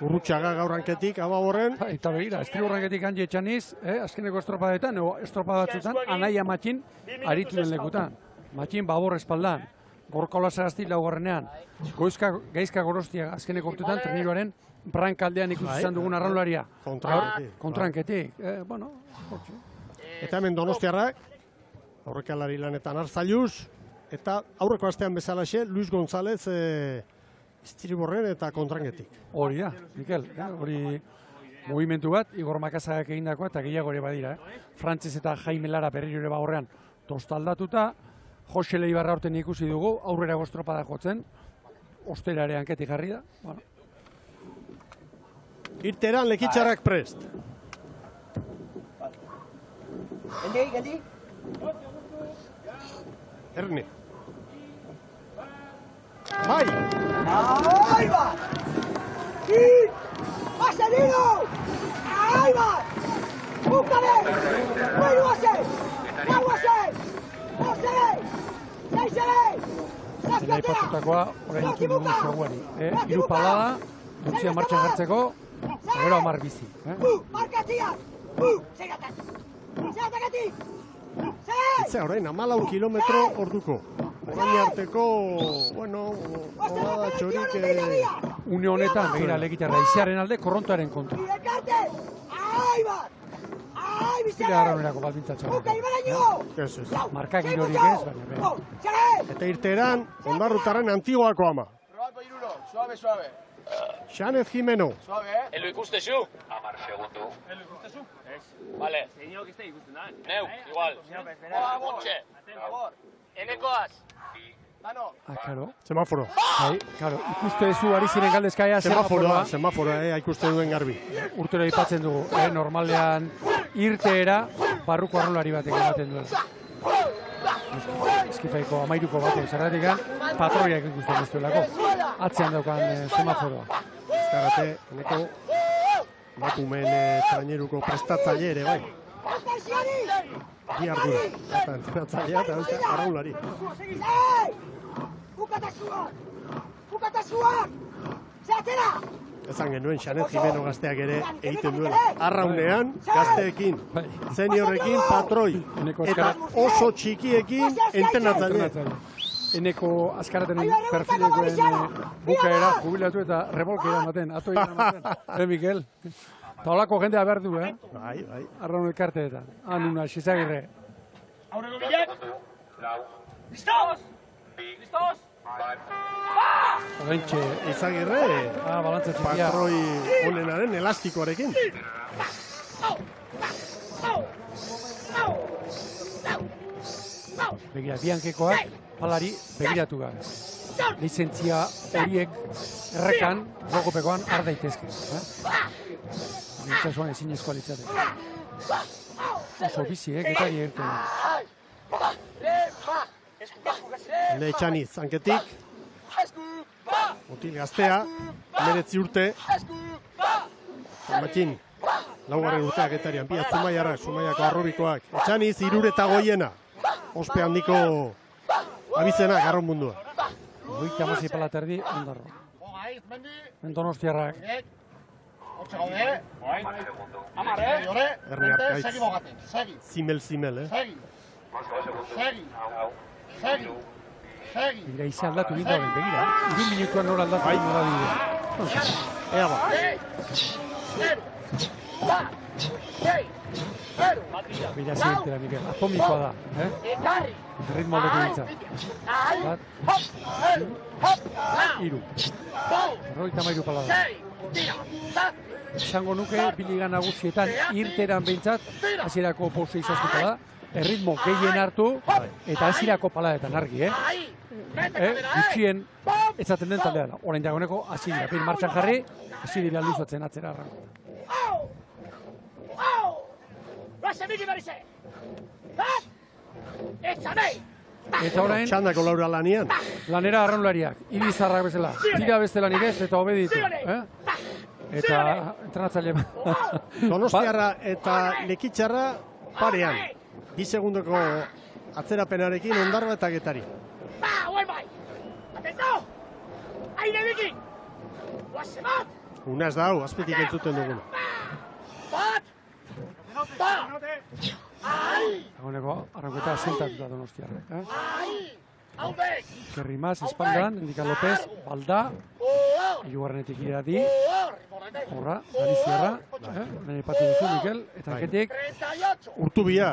Urrutxaga gaur hanketik, ababorren. Eta begira, estribo ranketik handi etxaniz, azkeneko estropadetan, estropada batzutan, Anaia Matxin aritu den lekutan. Matxin babor espaldan, Gorka Olazagazti 4. Gaizka Gorostia azkeneko urtetan, treniroaren brankaldean ikusi izan dugun arraunlaria. Kontranketik. Bueno, Eta hemen Donostiarrak, aurrekalari lanetan Arzailuz, eta aurreko astean bezalaxe, Luis González Iztiriborren eta Kontranketik. Hori da, Mikel, hori mugimendu bat, Igor Makazagak egindakoa eta gehiago ere badira. Frantziz eta Jaime Lara berriro ere bagorrean tostaldatuta, Jose Leibarra horten ikusi dugu, aurrera goztropada jotzen, Ostera ere hanketik jarri da. Bueno. Irteran Lekitzarrak prest. Geldi. Erne. Bai! ¡Ahí va! ¡Y! ¡Ha salido! ¡Ahí va! ¡Búscale! ¡Muy guase! ¡Muy guase! ¡No se ve! Zena ipatutakoa, orain ikin dugu zegoari. Hiru palada, ontzia martxan jartzeko, gero 10 bizi. ¡Marcatías! ¡Segatatik! Itzea orain, 14 kilometro orduko. Orain arteko, bueno, horada txorik... Une honetan, begira Lekitzarra, izearen alde, korrontoaren kontra. Zira arraunerako baldintza txarra. Marka girorik ez, baina Eta irteran, Ondarrutarren Antiguako ama. Probatu irulo, suave. Xanez Jimeno. Suave, Elo ikustezu? 10 segundu. Elo ikustezu? Vale. Zeinok ez da ikusten da? Neu, igual. Ontxe. Enekoaz. Karo. Semaforo. Bai, karo. Ikuste zu ari ziren galdezkaia Semaforoa, ikusten duen garbi. Urtero aipatzen dugu, normalean irteera barruko arrolari batek ematen duela. Eskifaiko 13ko batek zergatik, patroiak ikusten ez duelako. Atzean daukan semaforoa. Ezkarate, eneko bakumen traineruko prestatzaile ere, bai. Bi ardura, eta entrenatzailea eta beste arraunlari. Ezan genuen Xanez Jimeno gazteak ere egiten duela. Arraunean, gazteekin, seniorrekin, patroi. Eta oso txikiekin entrenatzaile. Eneko azkaratenen perfilekoen bukaera jubilatu eta rebolkera ematen, atoia ematen. Mikel? Eta holako jendea behar du, Bai, bai. Arraun elkarteetan. Anuna, Xizagirre. Aurreko bilak. Listos! Listos! Horrentxe, Izagirre, balantza txikia. patroi onenaren elastikoarekin. Begira, biankekoak, palari begiratu gabe. Lizentzia horiek errekan, rogopekoan, ar daitezke. Nintzasuan ezin ezkoa litzateke. Oso bizi, getari ertu. Lehetxaniz, hanketik. Mutil gaztea, 19 urte. Matxin, laugarren urteak getarian. Bia Zumaiarrak, Zumaiako arrobikoak. Etxaniz, 3 ospe handiko abizenak arron mundua. Goita amazi palaterdi, ondarro. Donostiarrak. Hortxe gaude. Amare. Herri Arkaitz. Segi bogaten. Segi. Zimel, Segi. Segi. Begira, izi aldatu ginda horren, begira. 2 minutuan nora aldatu ginda nora bide. Ea ba. Begira zirtera, Miguel. Atomikoa da. Ritmo aldatu gintza. Bat. 3. 53 palada. Izango nuke, biligan nagusietan irteran behintzat, hasierako pose izaztuko da. Erritmo gehien hartu, eta hasierako paladetan argi, gutxien etzaten den taldea da. Orain dagoeneko, hasi dira, bin martxan jarri, hasi dira luzatzen atzera arranko. Eta orain, Txandako laura lanian. lanera arraunlariak, ibizarrak bezala, tira beste lanik ez, eta obeditu. Eta entrenatzaile Donostiarra eta Lekitxarra parean. 2 segundoko atzerapenarekin Ondarroa eta Getari. Una ez da hau, azpetik entzuten duguna. Dagoeneko, arrankota zentatuta Donostiarra. Kerri Mas, espaldan, Endika López, Balda, hirugarrenetik iradi, horra, Galiziarra, nahi patu duzu, Mikel, eta hanketik, Urtubia,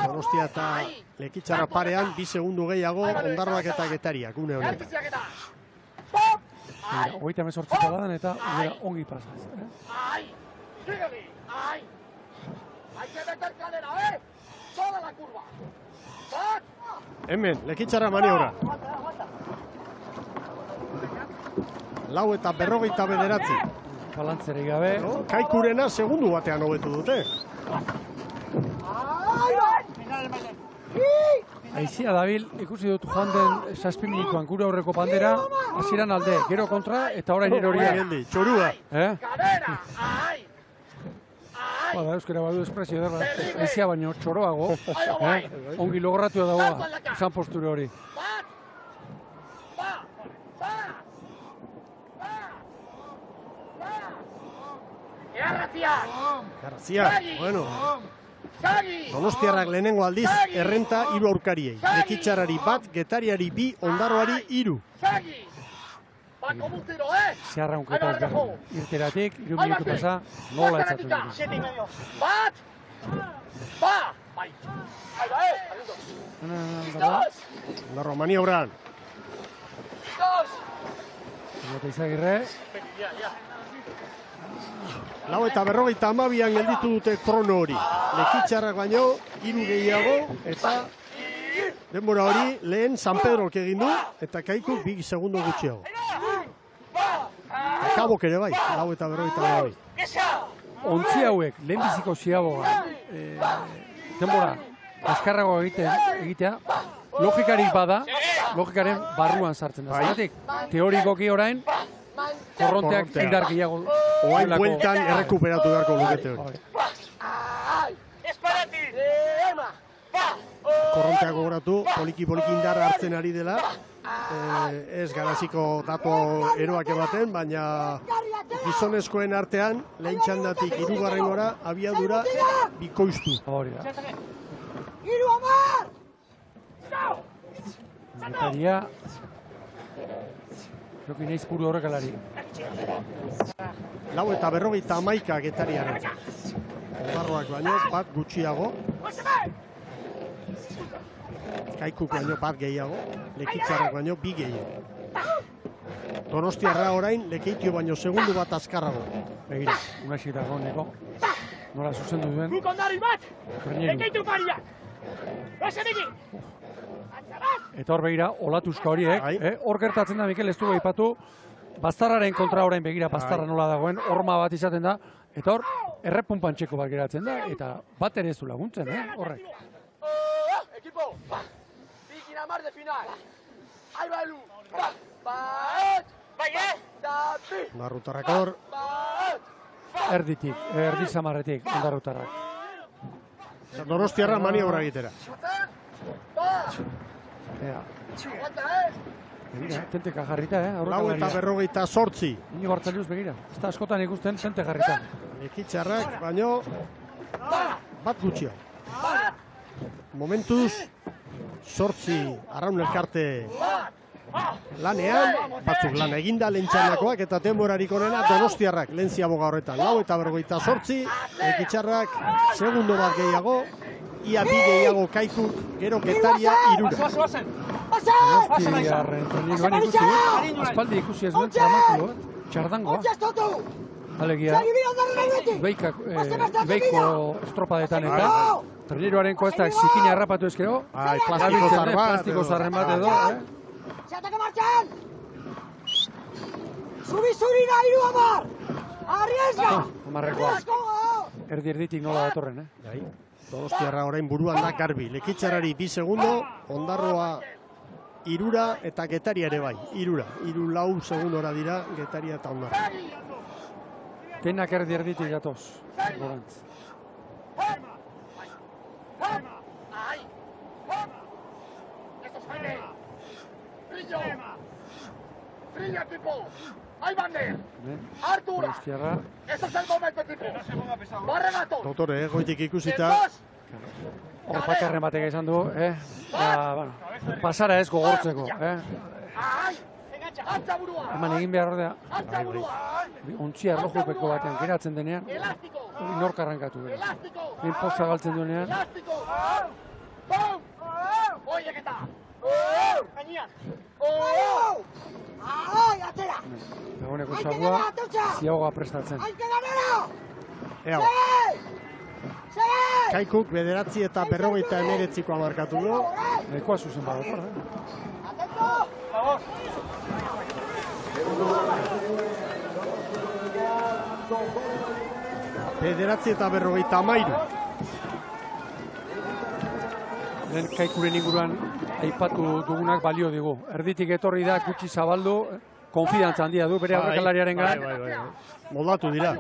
Donostia eta Lekitxarra parean, 2 segundu gehiago Ondarroak eta Getariak, gune honetan. 38 paladan eta ongi pasaz. Hemen, Lekitxarra maniobra. 4 eta 59. Balantzerik gabe. Kaikurena segundu batean hobetu dute. Aizia dabil, ikusi dut joan den 7 minutuan gure aurreko bandera, hasieran alde, gero kontra, eta orain eroria. Txorua. Bada, euskara badu espresio derra. Aizia baino txoroago, ongi logratua dagoa, izan posture hori. Garrazia, bueno. Donostiarrak lehenengo aldiz, errenta 3 aurkariei. Lekitxarrari 1, Getariari 2, Ondarroari 3. Zeharraunketa ezberdin. Irteratik, 3 minutu pasa, nola etzatu dugu. Ondarro maniobran. Eta Izagirre. 4 eta 52an gelditu dute krono hori. Lekitxarrak baino, 3 gehiago, eta denbora hori lehen San Pedrok egin du, eta Kaikuk 2 segundo gutxiago. Kabok ere bai, 4 eta 52. Ontzi hauek, lehenbiziko ziaboga, denbora, azkarrago egitea, logikarik bada, logikaren barruan sartzen da. Zeratik, teorikoki orain, korronteak indar gehiago. Oain bueltan errekuperatu beharko lukete hori. Korronteak gogoratu, poliki-poliki indar hartzen ari dela. Ez garaziko dato eroak ematen, baina gizonezkoen artean, lehen txandatik 3. abiadura bikoiztu. Hori da. 3 Getaria, Joki naiz puru horrekalari. 4:41 Getariaren. Ondarroak baino bat gutxiago. Kaikuk baino bat gehiago. Lekitzarrak baino bi gehiago. Donostiarra orain Lekeitio baino segundu bat azkarrago. Begira, unaxik dago neko. Nola zuzendu duen. Guk ondarri bat! Treneru. Lekeitu pariak! Bese begi! Eta hor begira, olatuzka horiek. Bai. Hor gertatzen da, Mikel, ez du aipatu. Baztarraren kontra orain begira, baztarra nola dagoen, horma bat izaten da. Eta hor, errepunpan txeko bat geratzen da. Eta bat ere ez du laguntzen, horrek. Equipo! Bikin amar de final! Ahí va Elu! Bat! Bai, da bi! Ondarrutarrak hor. Erditik, erdi zamarretik, ondarrutarrak. Donostiarra maniobra egitera. Ea. Begira, tenteka jarrita, 4:48. Inigo Hartzelius begira. Ez da askotan ikusten tente jarrita. Lekitzarrak baino bat gutxia. Momentuz 8 arraun elkarte lanean, batzuk lan eginda lentxanakoak eta denborarik onena Donostiarrak lehen ziaboga horretan. 4:48, Lekitzarrak segundo bat gehiago, ia bi gehiago Kaikuk, gero Getaria 3. Donostiarren treniruan ikusi, aspaldi ikusi ez duen tramakulo, txardangoa. Alegia, Ibeiko estropadetan eta treniruarenko ez da zikina errapatu ezkero. Plastiko zarren bat edo, ¡Zeateko martxan! Zuri-zurira 3 Arriesga! Amarrekoa. Erdi-erditik nola datorren, Donostiarra orain buruan da garbi. Lekitzarrari 2 segundo, Ondarroa 3 eta Getaria ere bai. 3. 3 segundora dira Getaria eta Ondarroa. Denak erdi-erditik datoz. Gorantz. ¡Brillo! ¡Brillo, equipo! ¡Ahí van! ¡Artura! Donostiarra. ¡Ese es el momento, equipo! ¡Barre gato! Dotore, goitik ikusita. Hor bakarren batek esan du, pasara ez gogortzeko, Eman egin behar ordea. Ontzia erlojupeko batean geratzen denean, nork arrankatu gara. Egin poza galtzen duenean. Dagoeneko sagua, ziagoa prestatzen. Ea, Kaikuk 9 eta 49 markatu du. Nahikoa zuzen badator, Bederatzi eta 53. Lehen Kaikuren inguruan aipatu dugunak balio digu. Erditik etorri da gutxi zabaldu, konfidantza handia du bere aurrekalariaren gara. Moldatu dira.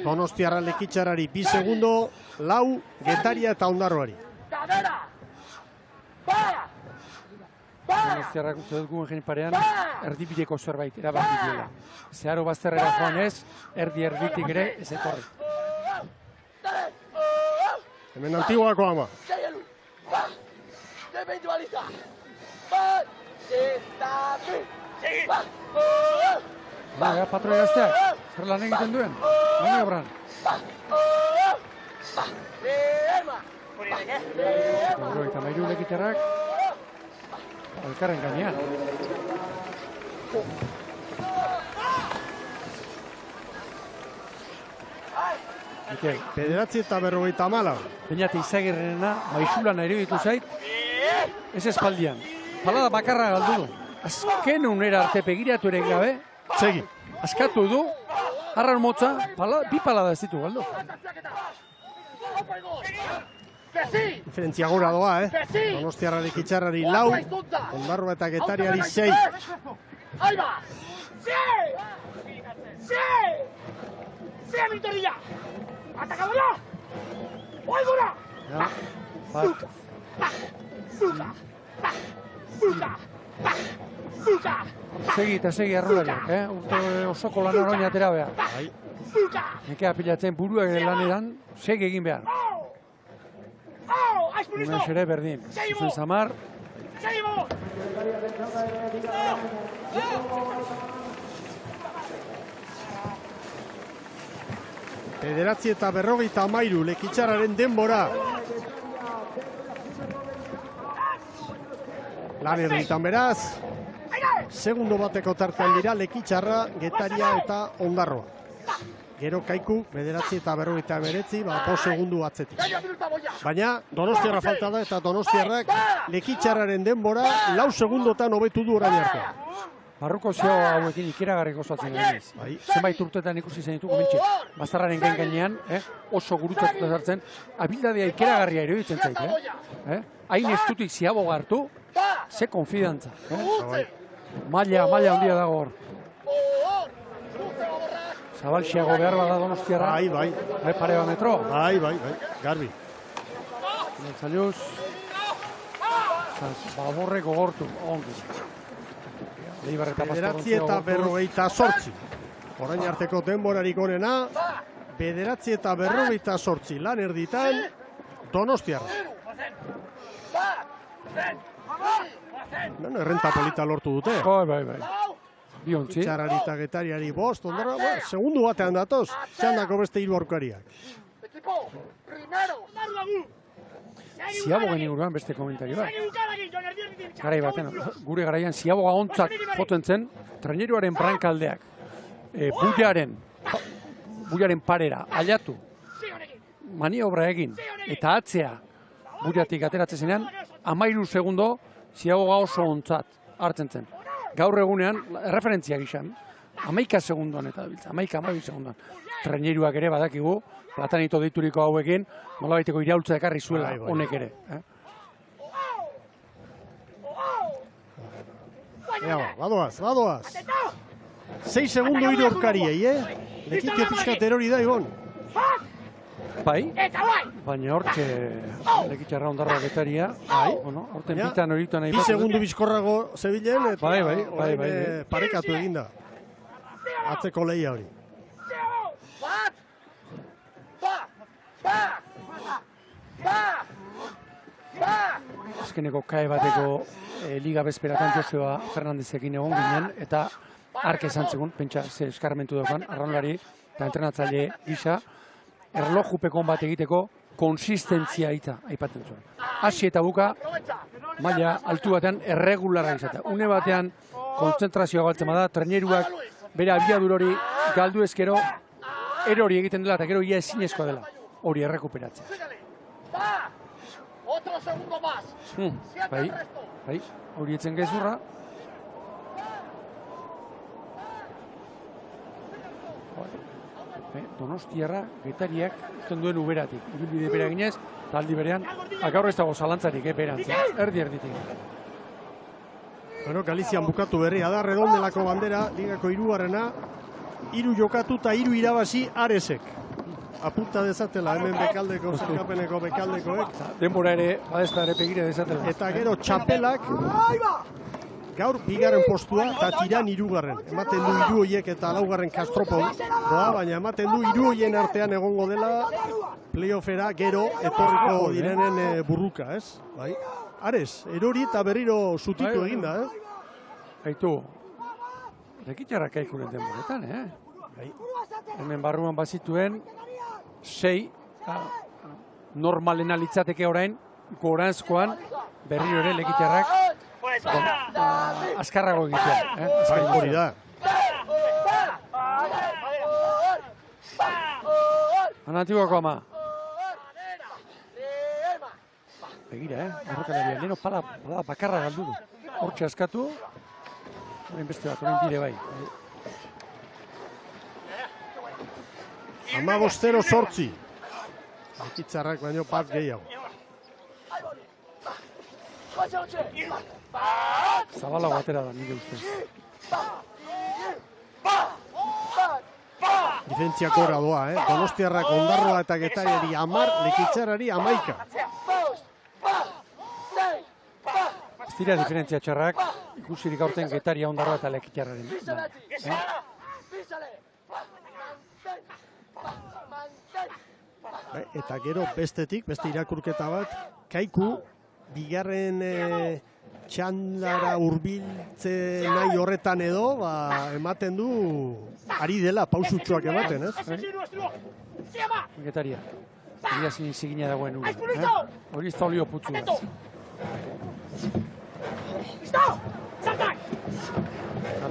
Donostiarra Lekitzarrari 2 segundo, 4 Getaria eta Ondarroari. Donostiarrak uste dut guen parean erdibideko zerbait erabaki duela. Zeharo bazterrera joan ez, erditik ere ez etorri. Hemen Antiguako ama. Baina, patroi gazteak, zer lan egiten duen? Baina obran. Eta mairu Lekitzarrak alkarren gainean. Mikel, 9 eta 54. Beñate Izagirrena, maixulana iruditu zait, ez espaldian. Palada bakarra galdu du. Azken unera arte begiratu ere gabe, Segi. askatu du, arran motza, bi palada ez ditu galdu. Diferentzia gora doa, Donostiarra Lekitzarrari 4, Ondarroa eta Getariari 6. Ahí va. ¡Sí! ¡Sí! ¡Sí, Victorilla! ¡Atacado ya! ¡Muy dura! Ja, bat, segi arrolari, urte osoko lan oroina atera behar. Nekea pilatzen buruak laneran, egin behar. Unax ere berdin, zuzen zamar, seguimos! Bederatzi eta 53 Lekitzarraren denbora. Lan erditan beraz, segundo bateko tartean dira Lekitzarra, Getaria eta Ondarroa. Gero Kaiku, bederatzi eta 59, po segundu atzetik. Baina Donostiarra falta da eta Donostiarrak Lekitzarraren denbora 4 segundotan hobetu du orain arte. Barruko zeo hauekin ikeragarriko zoatzen genez. Zenbait urtetan ikusi zen ditugu mintxe. Bazarraren gainean, oso gurutzatuta zartzen, abildadea ikeragarria iruditzen zait. Hain estutik ziaboga hartu, ze konfidantza. Maila handia dago hor. Zabalxiago behar bada Donostiarra. Bai. Pare bat metro. Bai, garbi. Zailuz. Baborre gogortu, ongi. Bederatzi eta 58. Orain arteko denborarik onena, bederatzi eta 58 lan erditan, Donostiarra. Errenta polita lortu dute. Bai. Biontzi. Lekitzarrari eta Getariari 5, Ondarroa, segundu batean datoz, txandako beste 3 aurkariak. Equipo, primero. Ziabogen inguruan beste komentario bat. Garai baten, gure garaian ziaboga ontzat jotzen zen, traineruaren brankaldeak, buiaren parera, aliatu, maniobra egin, eta atzea buiatik ateratzen zenean, 13 segundo ziaboga oso ontzat hartzen zen. Gaur egunean, referentzia gizan, 11 segundoan eta biltza, 11 segundoan. Traineruak ere badakigu, platanito deituriko hauekin, nolabaiteko iraultza ekarri zuela honek ere. Badoaz. 6 segundu 3 aurkariei, Lekitio pixkat erori da, Ibon. Bai, baina hortxe Lekitzarra Ondarroa Getaria, horten bitan horituan nahi 2 segundu bizkorrago zebilen, eta bai. parekatu eginda. Atzeko lehia hori. Azkeneko kae bateko liga bezperatan Joseba Fernandezekin egon ginen, eta ark esan zegoen, pentsa ze eskarmentu daukan, arraunlari eta entrenatzaile gisa, erlojupekon bat egiteko konsistentzia eta aipatzen zuen. Hasi eta buka, maila altu batean erregularra izatea. Une batean kontzentrazioa galtzen bada, traineruak bere abiadur hori galdu ezkero, erori egiten dela eta gero ia ezinezkoa dela hori errekuperatzea. Otro segundo más. Bai, hori etzen gezurra. Donostiarra Getariak uzten duen uberatik. Ibilbide bera ginez, taldi berean, gaur ez dago zalantzarik, berantzia. Erditik. Bueno, Galizian bukatu berria da, Redondelako bandera, ligako 3. 3 jokatu eta 3 irabazi Aresek. Apunta dezatela, hemen bekaldeko, zerkapeneko bekaldekoek. Denbora ere, badezta ere pegire dezatela. Eta gero txapelak, gaur 2. postua eta Tiran 3. Ematen du 3 horiek eta 4. Kastropon. Baina ematen du 3 horien artean egongo dela playoffera gero etorriko direnen burruka, ez? Bai. Ares, erori eta berriro zutitu eginda, Aitu, Lekitzarrak Kaikuren denboretan, Hemen barruan bazituen 6 normalena litzateke orain, goranzkoan berriro ere Lekitzarrak azkarrago egitea. Hori da. Anantiguako ama. Begira, horrekalaria, leheno pala bakarra galdu du. Hortxe askatu, horren beste bat, horren dire bai. 15-8. Lekitzarrak baino bat gehiago. Zabalago atera da, nire ustez. Diferentzia gora doa, Donostiarrak Ondarroa eta Getariari 10, Lekitzarrari 11. Ez dira diferentzia txarrak, ikusirik aurten Getaria, Ondarroa eta Lekitzarraren. Eta gero bestetik, beste irakurketa bat, Kaiku, 2. txandara hurbiltze nahi horretan edo, ematen du ari dela pausutxoak ematen, ez? Getaria. Ia zigina dagoen ura. Hori ez da olio putzu bat.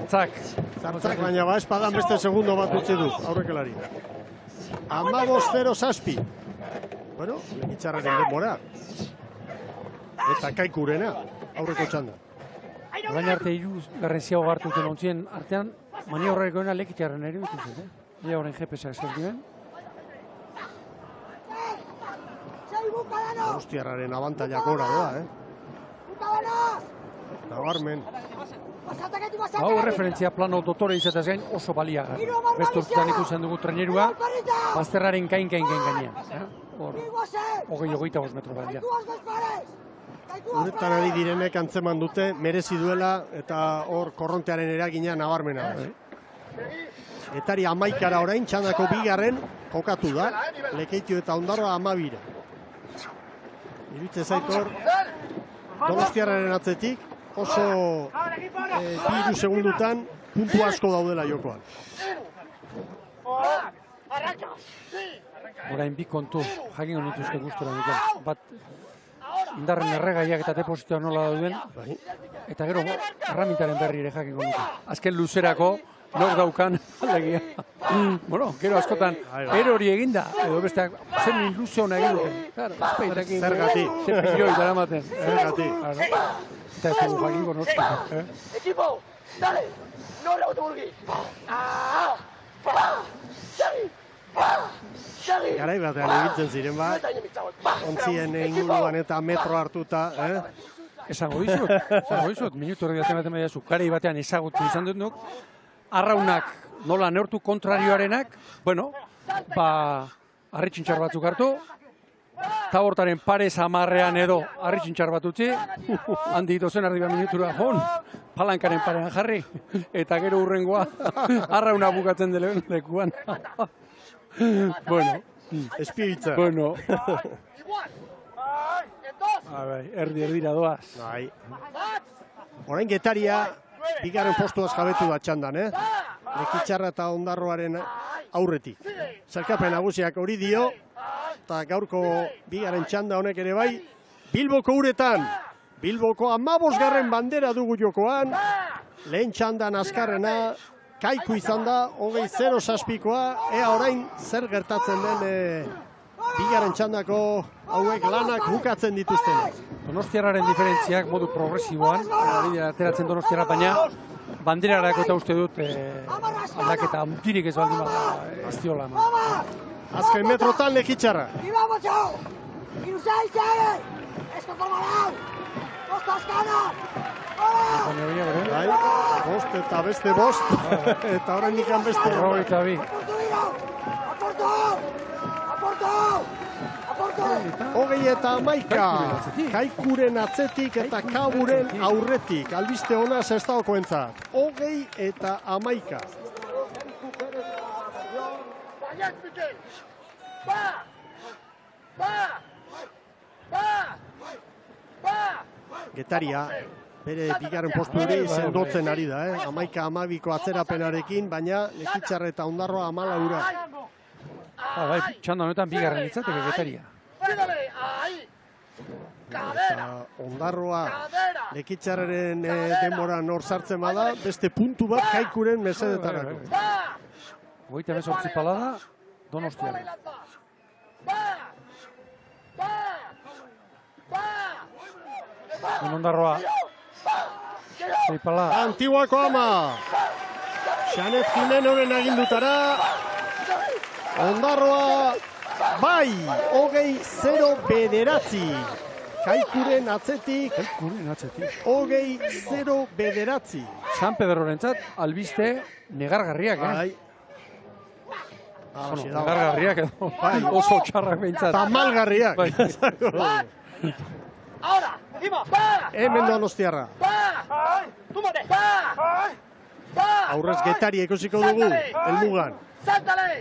Zartzak, baina espadan beste segundo bat utzi du, aurrekelari. 15-0 Bueno, Lekitxarraren denbora. Eta Kaikurena, aurreko txanda. Orain arte hiru garrantziago hartu duten ontzien artean, mani horrekoena Lekitxarren ere dut. Ia horren GPS-ak zer duen. Donostiarraren abantailak gora doa, Nabarmen. Hau referentzia plano dotore izatez gain oso baliaga. Beste urtean ikusten dugu trenerua, bazterraren kain gainean. Hor, 20-25 metro balia. Uretan ari direnek antzeman dute, merezi duela, eta hor korrontearen eragina nabarmena. Getari 11-ara orain, txandako bigarren kokatu da. Lekeitio eta Ondarroa 12-ra. Iritze zait hor, Donostiarraren atzetik, oso 2 segundutan puntu asko daudela jokoan. Orain bi kontu jakin honituzte gustura duten. Bat, indarren erregaiak eta depositoa nola dauden, eta gero erramintaren berri ere jakin honutu. Azken luzerako, nok daukan, alegia. Bueno, gero askotan, erori eginda, edo besteak, zen ilusio hona egin duten. Claro, espeirekin. Zergati. Zer pilioi daramaten. Zergati. Eta ez dugu jakin gonoski. Equipo, dale, no rebote burgi. Garai batean ibiltzen ziren bat, ontzien inguruan eta metro hartuta, Esango dizut, minutu horri batean batean zu, garai batean ezagutu izan dut nuk, arraunak nola neurtu kontrarioarenak, bueno, harritxintxar batzuk hartu, tabortaren pare zamarrean edo harritxintxar bat utzi, handi dozen ardiba minutura joan, palankaren parean jarri, eta gero hurrengoa arrauna bukatzen delen lekuan. Bueno, espibitza. Bueno. Erdira doaz. Bai. Orain Getaria, bigarren postuaz jabetu da txandan, Lekitxarra eta Ondarroaren aurretik. Zerkapen nagusiak hori dio, eta gaurko bigarren txanda honek ere bai, Bilboko uretan, Bilboko 15. bandera dugu jokoan, lehen txandan azkarrena, Kaiku izan da, 20-0 ea orain zer gertatzen den bigarren txandako hauek lanak bukatzen dituzten. Donostiarraren diferentziak modu progresiboan, ateratzen Donostiarra, baina banderarako eta uste dut aldaketa mutirik ez baldin bada ez diola. Azken metrotan Lekitxarra. Bai, bost eta beste bost, eta orain ikan beste. Eta bi. Hogei eta 11, Kaikuren atzetik eta Kaburen aurretik. Albiste ona Sestaokoentzat. Hogei eta 11. Getaria, bere bigarren postu hori sendotzen ari da, 11-12ko atzerapenarekin, baina Lekitxarra eta Ondarroa 14. Bai, txanda honetan bigarren itzateke Getaria. Eta Ondarroa Lekitxarraren denboran hor sartzen bada, beste puntu bat Kaikuren mesedetarako. 28 palada, Donostiarra. Ondarroa. Zeipala. Antiguako ama. Xanet Jimenoren agindutara. Ondarroa. Bai. 20-0 Kaikuren atzetik. 20-0 San Pedrorentzat albiste negargarriak, Bai. Negargarriak edo oso txarrak behintzat. Tamalgarriak. Ahora, encima, Hemen Donostiarra. Aurrez Getaria ikusiko dugu, helmugan. Saltale!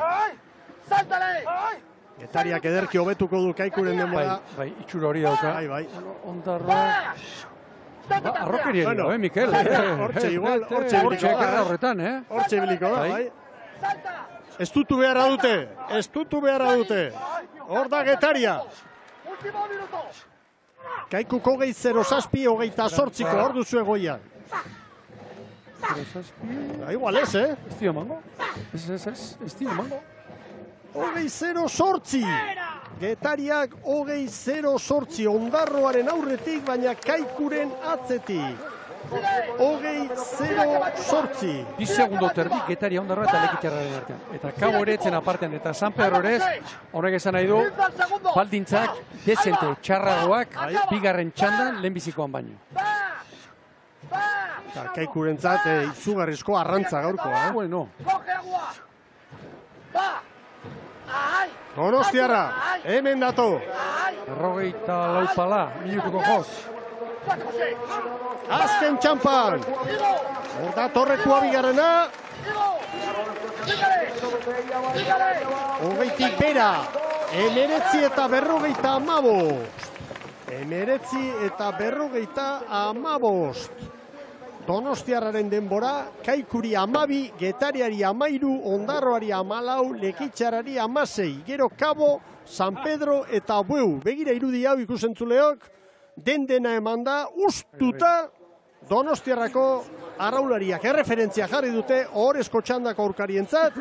Getariak ederki hobetuko du Kaikuren denbora. Bai, itxura hori dauka. Bai. Ondarroa. Arrokeria Bueno, dio, Mikel? hortxe igual, hortxe ibiliko da. Hortxe horretan, Hortxe ibiliko da, Bai. bai. Estutu beharra dute, estutu beharra dute. Hor da Getaria. Kaikuk 20-0-6, 28ko, hor duzu egoian. Igual ez, Ez dio emango. Ez dio emango. 20-0-8. Getariak 20-0-8. Ondarroaren aurretik, baina Kaikuren atzetik. 20-0-8. 2 segundo terdi Getaria Ondarroa eta Lekitarraren artean. Eta Kabo ere etzen apartean, eta San Pedro ere ez, horrek esan nahi du, baldintzak dezente txarragoak, bigarren txandan lehenbizikoan baino. Kaikurentzat izugarrizko arrantza gaurkoa. Bueno, Donostiarra, hemen dato. 54 pala, minutuko joz. Azken txampan. Hor da Torrekua bigarrena. 20 bera. 19 eta 55. 19 eta 55. Donostiarraren denbora, Kaikuri 12, Getariari 13, Ondarroari 14, Lekitxarari 16, gero Kabo, San Pedro eta Bueu. Begira irudi hau ikusentzuleok, dena eman da, ustuta Donostiarrako arraulariak erreferentzia jarri dute ohorezko txandako aurkarientzat.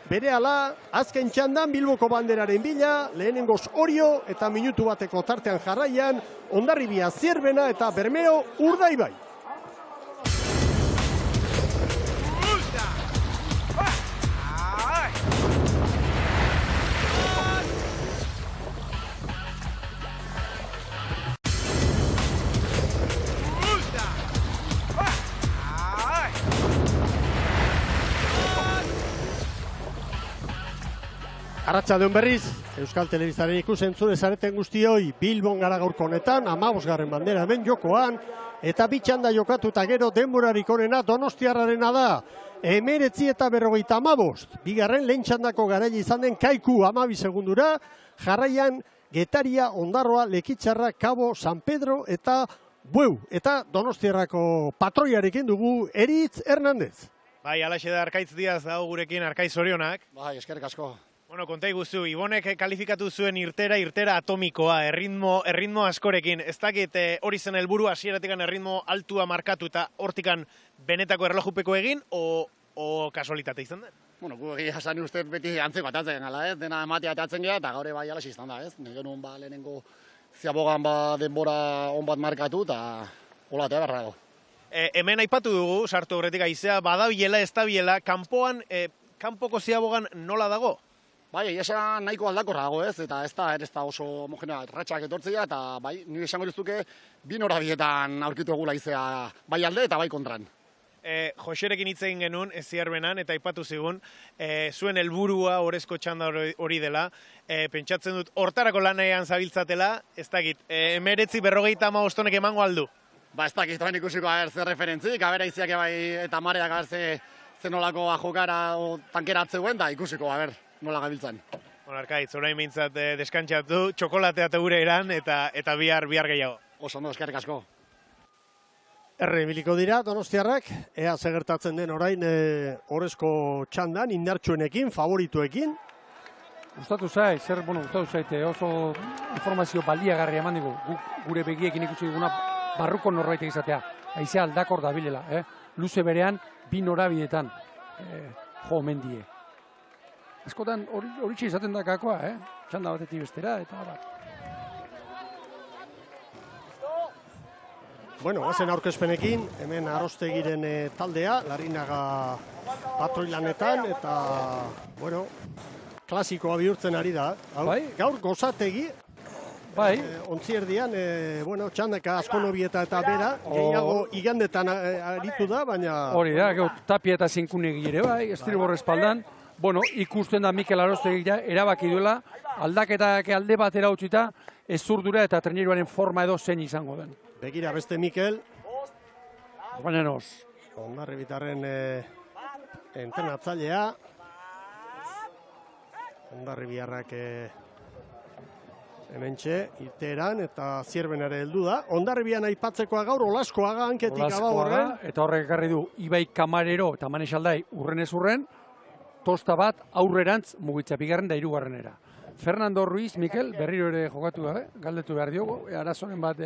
Berehala, azken txandan Bilboko banderaren bila, lehenengoz Orio eta minutu bateko tartean jarraian, Hondarribia Zierbena eta Bermeo Urdaibai. Arratsaldeon berriz, Euskal Telebistaren ikusentzule zareten guztioi, Bilbon gara gaurko honetan, 15. bandera hemen jokoan, eta bitxanda jokatuta gero denborarik onena Donostiarrarena da. 19 eta 55, bigarren lehen txandako garaile izan den Kaiku 12 segundura, jarraian Getaria, Ondarroa, Lekitxarra, Kabo, San Pedro eta Bueu. Eta Donostiarrako patroiarekin dugu Eritz Hernandez. Bai, alaxe da Arkaitz Diaz dago gurekin, Arkaiz zorionak. Bai, eskerrik asko. Bueno, konta iguzu, Ibonek kalifikatu zuen irtera atomikoa, erritmo askorekin. Ez dakit hori zen helburu hasieratik erritmo altua markatu eta hortikan benetako erlojupeko egin, o kasualitate izan den? Bueno, gu egia esan uste beti antzeko atatzen gala, ez? Dena ematea atatzen gara, eta gaur bai alaxi izan da, ez? Genuen lehenengo ziabogan denbora on bat markatu, eta hola eta berra dago. Hemen aipatu dugu, sartu horretik aizea, badabilela, ez dabilela, kanpoko ziabogan nola dago? Bai, esan nahiko aldakorra dago, ez? Eta ez da oso homogenoa ratxak etortzea, eta bai, nire esango dizuke, bi norabietan aurkitu egula izea, bai alde eta bai kontran. Joserekin hitz egin genuen, Zierbenan, eta aipatu zigun, zuen helburua orezko txanda hori dela, pentsatzen dut, hortarako lanean zabiltzatela, ez dakit, 19-55 emango aldu? Ba, ez dakit, bain ikusiko zer referentzik, abera iziak bai eta mareak zenolako ajokara o tankera atzeuen, da ikusiko, nola gabiltzan. Bueno, Arkaitz, orain behintzat deskantzatu, txokolatea gure eran, eta bihar gehiago. Oso ondo, eskerrik asko. Errebiliko dira, Donostiarrak, ea segertatzen den orain orezko txandan, indartsuenekin, favorituekin. Gustatu zaite, oso informazio baliagarria eman digu, gure begiekin ikusi duguna barruko norbait izatea. Haizea aldakor dabilela, luze berean, bi norabidetan jo omen die. Askotan hori izaten da kakoa, txanda batetik bestera, eta bat. Bueno, gazen aurkezpenekin, hemen Arostegiren taldea, Larrinaga patroilanetan, eta, bueno, klasikoa bihurtzen ari da. Gaur gozategi, ontzierdian, bueno, txandaka Azkonobieta eta bera, gehiago igandetan aritu da, baina... Hori da, Tapia eta Zinkunegi ere bai, estribor espaldan, bueno, ikusten da Mikel Arostegi erabaki duela, aldaketak alde batera utzita, ez zurdura eta treneruaren forma edo zein izango den. Begira beste Mikel. Baina Hondarribitarren entrenatzailea. Hondarribiarrak Hementxe, irteeran eta Zierbenare heldu da. Hondarribian aipatzekoa gaur Olaskoaga hanketik aba horren. Eta horrek ekarri du Ibai Kamarero eta Manes Aldai urrenez urren, tosta bat aurrerantz mugitzea, bigarren da hirugarrenera. Fernando Ruiz, Mikel, berriro ere jokatu gabe, galdetu behar diogu, arazoren bat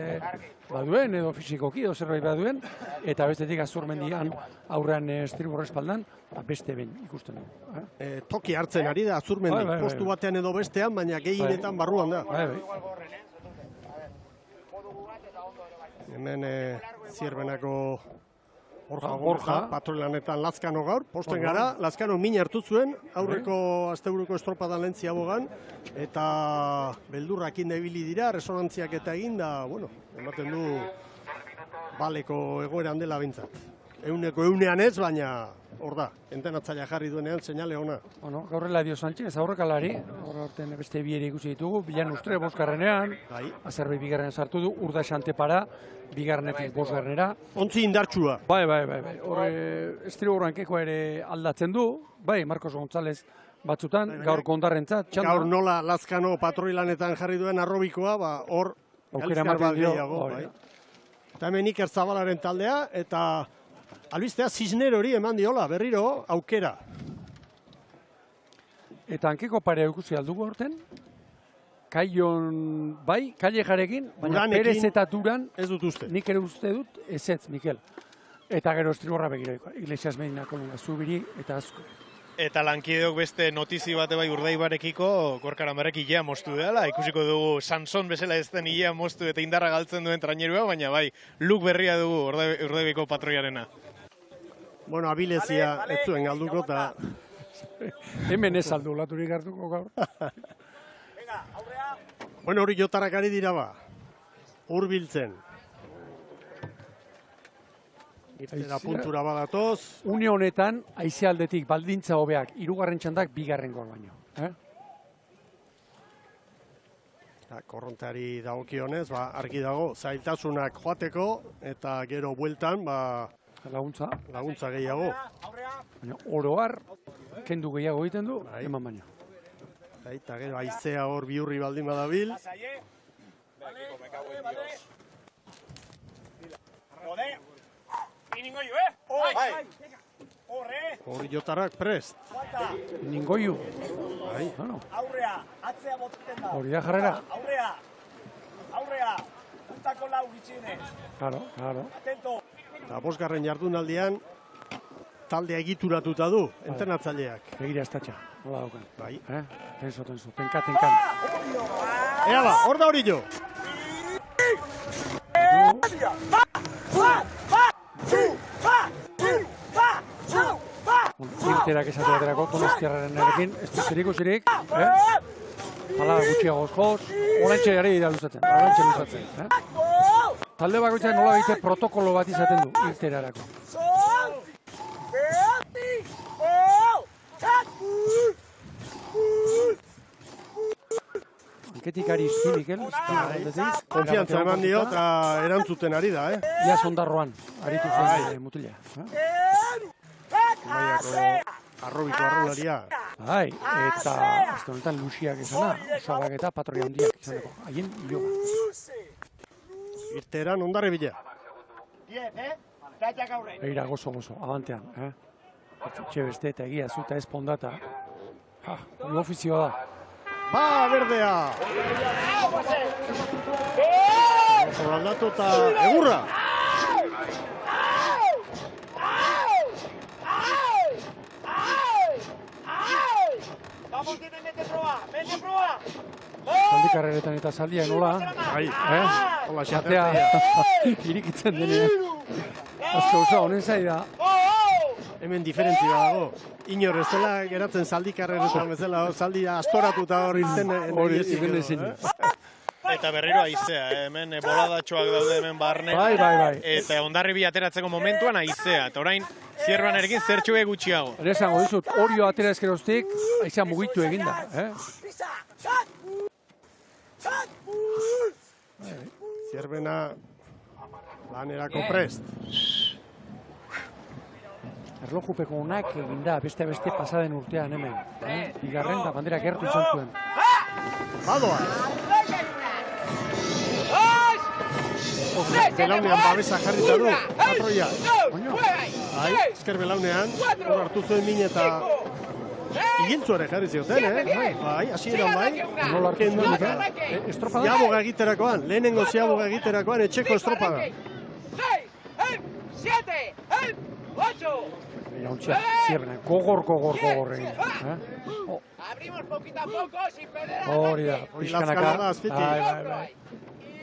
baduen, edo fisikoki, edo zerbait baduen, eta bestetik Azurmendian aurrean estribor espaldan, beste ben ikusten dugu. Toki hartzen ari da Azurmendi, postu batean edo bestean, baina gehienetan barruan da. Hemen Zierbenako Borja, patrolanetan Lazkano gaur, posten gara, Lazkano min hartu zuen, aurreko asteburuko estropadan lentzia bogan, eta beldurrak indebili dira, resonantziak eta egin da, bueno, ematen du baleko egoeran dela bintzat. Euneko eunean ez, baina hor da, entenatzailea jarri duenean, seinale ona. Bueno, gaur Eladio Sánchez, aurrekalari, horten beste biere ikusi ditugu, Bilan Ustre bosgarrenean, Azerbei bigarren sartu du, Urda Xantepara, bigarrenetik bosgarrenera. Ontzi indartsua. Bai. Horre, estriborrankeko ere aldatzen du, bai, Marcos González batzutan, gaur kondarrentzat. Gaur nola Lazkano patroilanetan jarri duen arrobikoa, hor galizkar bat gehiago. Eta hemen Iker Zabalaren taldea, eta albistea Cisnerori eman diola, berriro aukera. Eta hankeko parea ikusi aldugu horten, Kaion, bai, Kailejarekin, baina Perez eta Duran, ez dut uste. Nik ere uste dut, ezetz, Mikel. Eta gero estriborra begireko, Iglesias Medina Koluna, Zubiri eta asko. Eta lankideok beste notizi bate bai Urdaibarekiko, Gorkaramarrek ilea moztu dela, ikusiko dugu Samson bezala ez den ilea moztu eta indarra galtzen duen trainerua, baina bai, look berria dugu Urdaibaiko patroiarena. Bueno, abilezia ez zuen galduko eta... Hemen ez aldu, laturik hartuko gaur. Bueno, hori jotarak ari dira ba, hurbiltzen. Irtera puntura badatoz. Une honetan, haize aldetik baldintza hobeak, hirugarren txandak bigarrengoak baino. Korrontari dagokionez, argi dago, zailtasunak joateko, eta gero bueltan, laguntza gehiago. Baina oroar, kendu gehiago egiten du, eman baino. Eta gero haizea hor bihurri baldin badabil. Hori jotarrak prest. Ningoiu. Aurrea, atzea botzen da. Hori da jarrera. Aurrea, puntako lau gitxinez. Claro. Atento. Eta bosgarren jardunaldian, taldea egituratuta du, entrenatzaileak. Begira estatxa, nola daukan. Bai. Tenso, tenkan. Ea ba, hor da hori jo. Irterak esatu baterako, Donostiarraren erekin, ez du zirik. Hala gutxiagoz joz, oraintxe gari dira luzatzen. Talde bakoitzak nola egite protokolo bat izaten du, irterarako. Anketikari izti, Mikel. Konfiantza eman dio eta erantzuten ari da, Ia sondarroan, aritu zen mutila. Arrobiko arrularia. Bai, eta azte honetan Luxiak izana, osabak eta patroia handiak izaneko. Haien iloga. Irteeran ondarre bila. Begira, gozo, abantean. Etxe beste eta egia zuta ez pondata. Hori ofizioa da. Ba, berdea! Zoraldatu eta egurra! Zaldikarreretan eta zaldia nola. Hola, xatea. Irikitzen denean. Azko oso, honen zaida. Hemen diferentzia dago. Inor ez zela geratzen zaldikarreretan bezala, zaldia astoratuta hor irten. Hori ezin. Eta berriro haizea, hemen boladatxoak daude hemen barne. Bai. Eta Hondarribi ateratzeko momentuan haizea. Eta orain Zierbenarekin zertxue gutxiago. Ere esango dizut, Orio atera ezkeroztik, haizea mugitu eginda. Zierbena lanerako prest. Erlojupeko honak eginda, beste pasaden urtean hemen. Bigarren da bandera gertu izan zuen. Badoa. belaunean babesa jarrita du, patroia. Bai, ezker belaunean, hor hartu zuen min eta igiltzu ere jarri zioten, bai, hasieran bai. Nola hartu zuen, estropada? Ziaboga egiterakoan, lehenengo ziaboga egiterakoan etxeko estropada. 7, 8. Jauntxea, zierbenak, gogor egin. Abrimos poquito a poco sin perder el Hori da, pixkanaka. bai.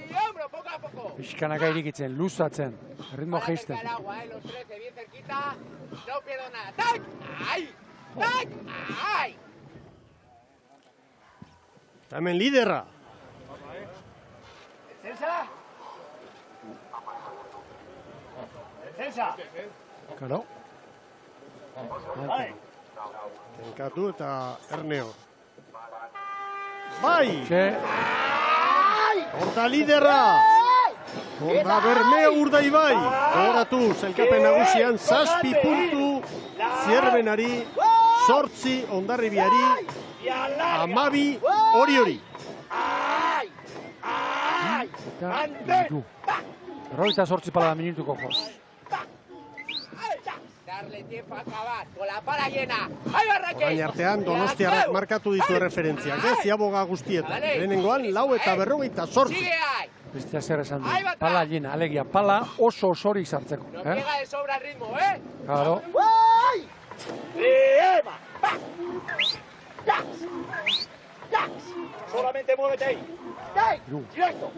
Y hombro, poco a poco. Pixkanaka irikitzen, luzatzen, ritmo Para geisten. pescar agua, los 13 bien cerquita. No pierdo nada. ¡Tac! ¡Ay! ¡Tac! ¡Ay! Hemen liderra. ¿Defensa? ¿Defensa? Claro. Tenkatu eta Erneo. Bai! Horta liderra! Horta Bermeo Urdaibai! Gogoratu, zelkapen nagusian, 7 puntu, Zierbenari, 8 Hondarribiari, 12 Hori. Berrogeita 8 pala minutuko joz. Darle tiempo a acabar, con la pala llena. ¡Ahí va Raquel! Orain artean Donostiarrak markatu ditu erreferentziak, Ziaboga guztietan. Lehenengoan, 4 eta 48. ¡Sigue ahí! Bestia zer esan du, pala llena, alegia, pala oso osorik sartzeko. Nos llega de sobra el ritmo, ¿eh? Claro. ¡Ema! ¡Pa! ¡Tax! ¡Tax! Solamente muévete ahí. ¡Directo!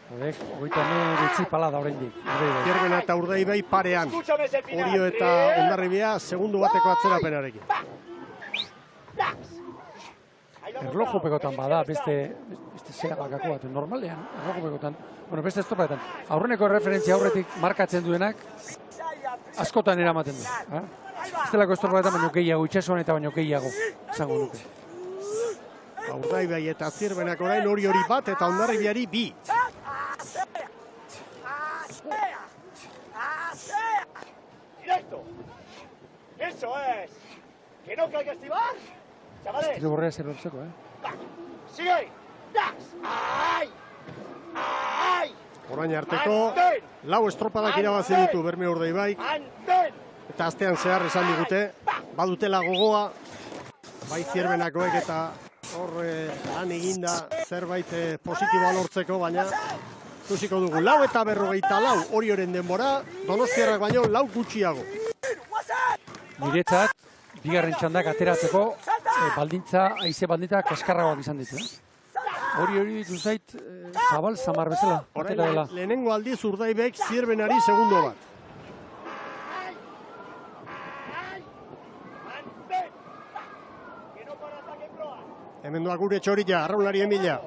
Horek, hogeita meretzi pala da oraindik. Zierbena eta Urdaibai parean. Orio eta Hondarribia segundu bateko atzerapenarekin. Erlojupekotan bada, beste zera bakako bat, normalean, erlojupekotan, bueno, beste estropaetan. Aurreneko referentzia aurretik markatzen duenak, askotan eramaten du. Ez delako estropaetan baino gehiago, itxasuan eta baino gehiago, esango nuke. Urdaibai eta Zierbenak orain Hori bat eta Hondarribiari 2. ¡Directo! ¡Eso es! ¡Que no hay que estivar! ¡Chavales! Estilo borrea zer lortzeko, ¡Sigue ahí! ¡Tax! ¡Ay! ¡Ay! Orain arteko, 4 estropadak irabazi ditu Bermeo Urdaibaik. Eta astean zehar esan digute, badutela gogoa, bai Zierbenakoek eta hor han eginda zerbait positiboa lortzeko, baina ikusiko dugu 4 eta 44 Orioren denbora, Donostiarrak baino 4 gutxiago. Niretzat, bigarren txandak ateratzeko, haize baldintza kaskarragoak izan ditu. Hori ditu zait, zabal zamar bezala, atera dela. Lehenengo aldiz Urdaibaik Zierbenari segundo bat. Hemen doa gure txorilla, arraunlarien bila.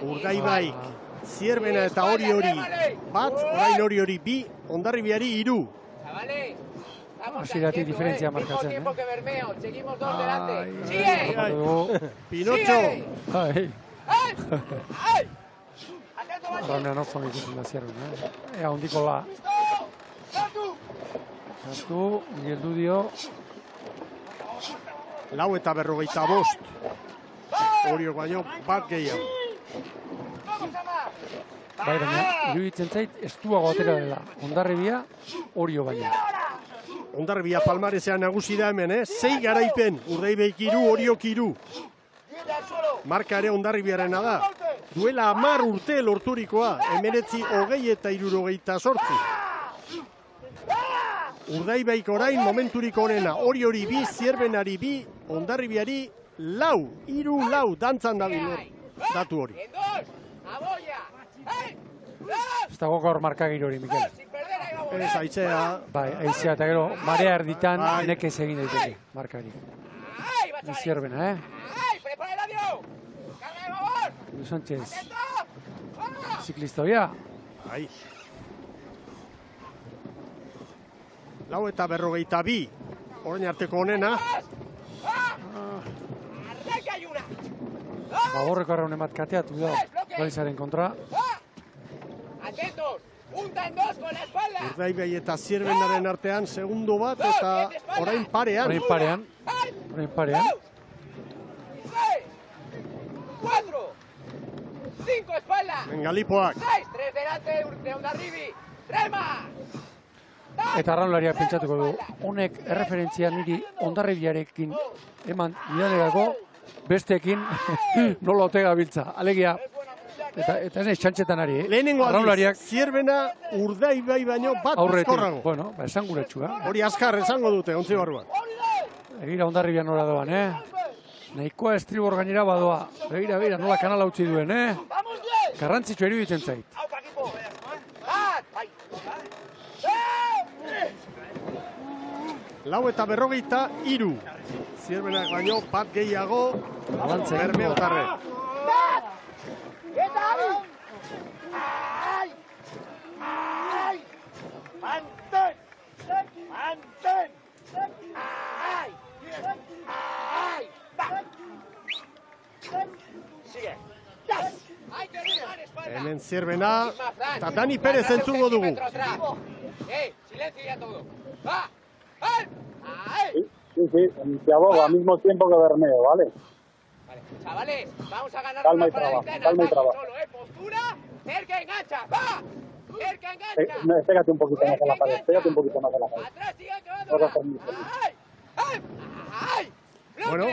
Urdaibaik, Zierbena eta Hori bat, orain Hori 2, Hondarribiari 3. Hasieratik diferentzia markatzen. Seguimos 2 delante. ¡Sigue! Pinocho! Arraunean oso ikusten da Zierbena. Ea hondiko la. Sartu, geldu dio. 4 eta 45. Orio baino bat gehiago. Bai, baina, iruditzen zait, estuago atera dela. Hondarribia, Orio baina. Hondarribia palmarezean nagusi da hemen, 6 garaipen, Urdaibaik 3, Oriok 3. Marka ere Hondarribiarena da. Duela 10 urte lorturikoa, 19, 20 eta 68. Urdaibaik orain momenturik onena, Hori 2, Zierbenari 2, Hondarribiari 4, 3 dantzan dabil datu hori. Ez dago gaur markagiro hori, Mikel. Ez aitzea. Bai, aitzea eta gero, marea erditan nekez egin daiteke markari. Zierbena, Luis Sánchez. Ziklistoia. Bai. 4 eta 42, orain arteko onena. Baborreko arraunen bat kateatu da, Balizaren kontra. Urdaibai eta Zierbenaren artean segundo bat eta orain parean. Orain parean. Galipoak. 6, 3 delante de Hondarribi. ¡Rema! Eta arraunlariak pentsatuko du, honek erreferentzia niri Hondarribiarekin eman idanerako besteekin nola ote gabiltza. Alegia, eta ez nahi txantxetan ari, Lehenengo aldiz, arraunlariak Zierbena Urdaibai baino bat aurretik, bizkorrago. bueno, esan guretxua. Hori azkar esango dute, ontzi barruan. Egira Hondarribian nora doan, Nahikoa estribor gainera badoa. Begira, nola kanala utzi duen, Garrantzitsua iruditzen zait. Lau eta 43. Zierbenak baino bat gehiago Bermeotarre. ¡Mantén! Sigue. Hemen Zierbena eta Dani Perez entzungo dugu. Silencio ya todo. ¡Va! Sí, se aboga al mismo tiempo que Bermeo, ¿vale? Vale, chavales, vamos a ganar Calma y para la trabajo, interna, calma y solo, trabajo. postura, cerca engancha, ¡va! Cerca engancha. Pégate un poquito más a la pared, pégate un poquito más a la pared. Atrás, sigue acabando. Puedo hacer mucho. ¡Ay! Bueno,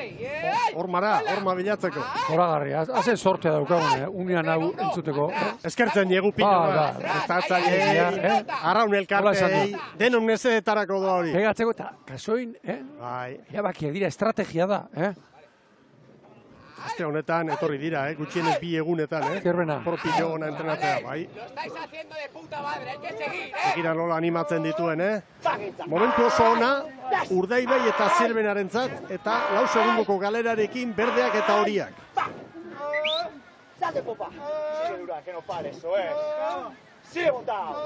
horma bilatzeko. Horagarria, haze sortea daukagun, unian hau entzuteko. Eskertzen diegu pilo bat. Prestatzaile, arraun elkartei, denon mesedetarako da hori. Pegatzeko eta kasoin, erabakiak dira, estrategia da, Aste honetan, etorri dira, gutxienez 2 egunetan, Zierbena. Propillo ona entrenatzea, bai. Lo estáis haciendo de puta madre, hay que seguir, Egira nola animatzen dituen, Momentu oso ona, Urdaibai eta Zierbenarentzat, eta 4 segundoko galerarekin berdeak eta horiak. ¡Sal de popa! Sigue dura, que no pare eso, ¡Sigue montado!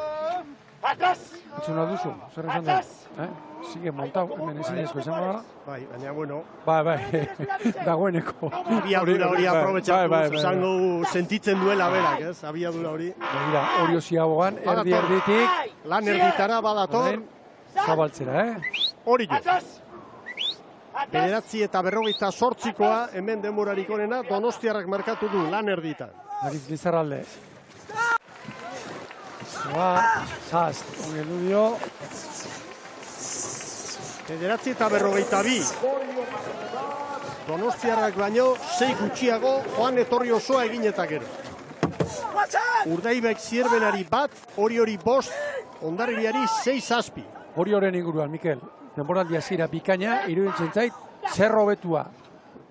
¡Atrás! Entzuna duzu, zer esan da? Sigue montau, hemen ezinezko izango da. Bai, baina bueno. Bai, dagoeneko. Abiadura hori aprobetxatu, esango sentitzen duela berak, abiadura hori. Begira, Orio Ziabogan, erditik. Lan erditara badator. Zabaltzera, Hori jo. 9 eta 48koa, hemen denborarik onena, Donostiarrak markatu du lan erditan. Ariz Lizarralde. Zaz, ongeldu dio. 9 eta 42. Donostiarrak baino, 6 gutxiago, joan etorri osoa eginetak ere. Urdaibaik Zierbenari bat, hori 5, Hondarribiari 6-7. Hori horren inguruan, Mikel. Denboraldia zira bikaina, iruditzen zait, zer hobetua.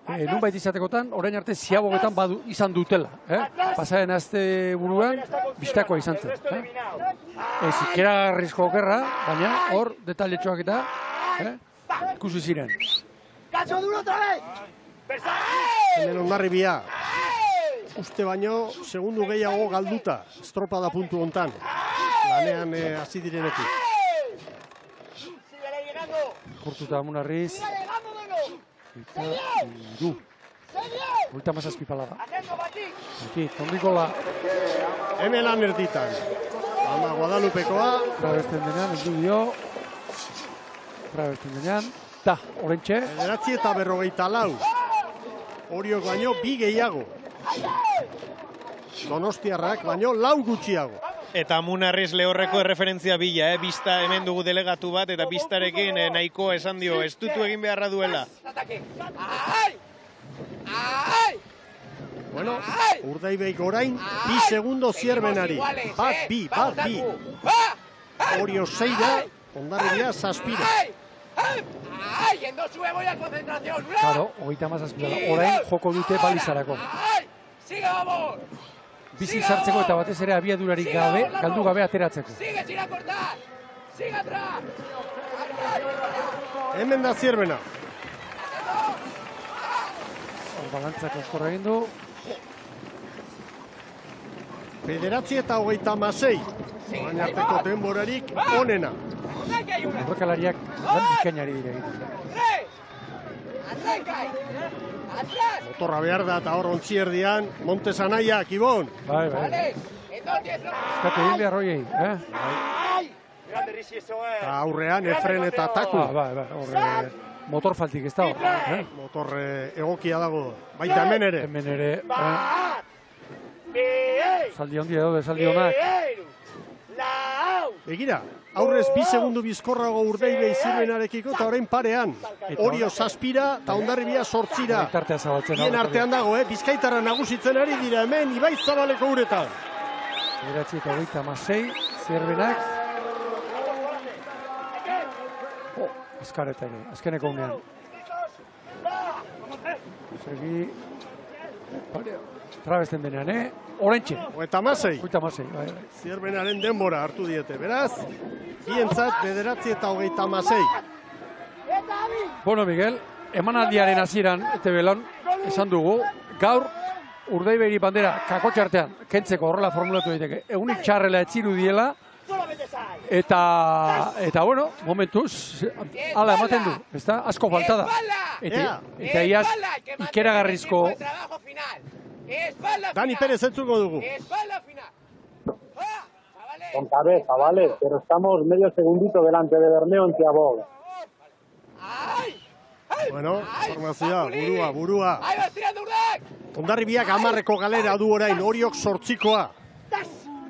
Nunbait izatekotan, orain arte Ziabogetan izan dutela. Pasaren azte buruan, bistakoa izan zen. Ez ikeragarrizko okerra, baina hor detailetxoak eta ikusi ziren. ¡Cacho duro otra vez! Hemen Hondarribia. Uste baino, segundu gehiago galduta, estropada puntu hontan. Lanean hasi direnetik. Kurtuta Munarriz. Eta iru. Ulta mazazpi palada. Aquí, tondikola. Hemen lan erditan. Ama Guadalupekoa. Trabesten denean, eldu dio. Trabesten denean. Da, orentxe. 9 eta 44. Oriok baino 2 gehiago. Donostiarrak baino 4 gutxiago. Eta Munarriz lehorreko erreferentzia bila, Bista hemen dugu delegatu bat, eta Bistarekin nahiko esan dio, ez dutu egin beharra duela. Bueno, Urdaibaik orain, 2 segundo Zierbenari. Bat bi. Orio 6 da, Hondarribia 7. ¡Yendo sube, voy a concentración! Claro, hogeita mazazpi palada. Orain joko dute balizarako. ¡Sigue, vamos! Bizi sartzeko eta batez ere abiadurarik gabe, galdu gabe ateratzeko. ¡Sigue sin acortar! ¡Sigue atrás! Hemen da Zierbena. Balantzak oskorra egin du. 9 eta 36. Baina arteko denborarik onena. Horrekalariak lan bikainari dire egiten. Motorra behar da eta hor ontzierdian, Montes Anaiak, Ibon. Bai. Eskatu egin behar hoiei, Eta aurrean, Efren eta Taku. Bai, horre motor faltik ez dago. Motor egokia dago, baita hemen ere. Hemen ere. Zaldi handia daude, zaldi honak. Begira, aurrez 2 segundu bizkorrago Urdaibai Zirbenarekiko eta orain parean. Orio 7 eta Hondarribia 8. Bitartea zabaltzen. Bien artean dago, Bizkaitarra nagusitzen ari dira hemen Ibai Zabaleko uretan. 9:36, Zirbenak. Azkareta ere, azkeneko unean. Segi... Trabesten denean, Orentxe. 36. Bai. Zirbenaren denbora hartu diete, beraz, bientzat 9:36. Bueno, Miguel, emanaldiaren hasieran Etebelon esan dugu, gaur Urdaibairi bandera kakotxartean kentzeko horrela formulatu daiteke. Egunik txarrela etziru diela, eta bueno, momentuz, hala ematen du, ezta? Asko falta da. Eta iaz, ikeragarrizko... Dani Pérez entzuko dugu. Con cabeza, ¿vale? Pero estamos medio segundito delante de Bermeo en Ciaboga. Bueno, formazioa, burua. Hondarribiak 10 galera du orain, Oriok 8.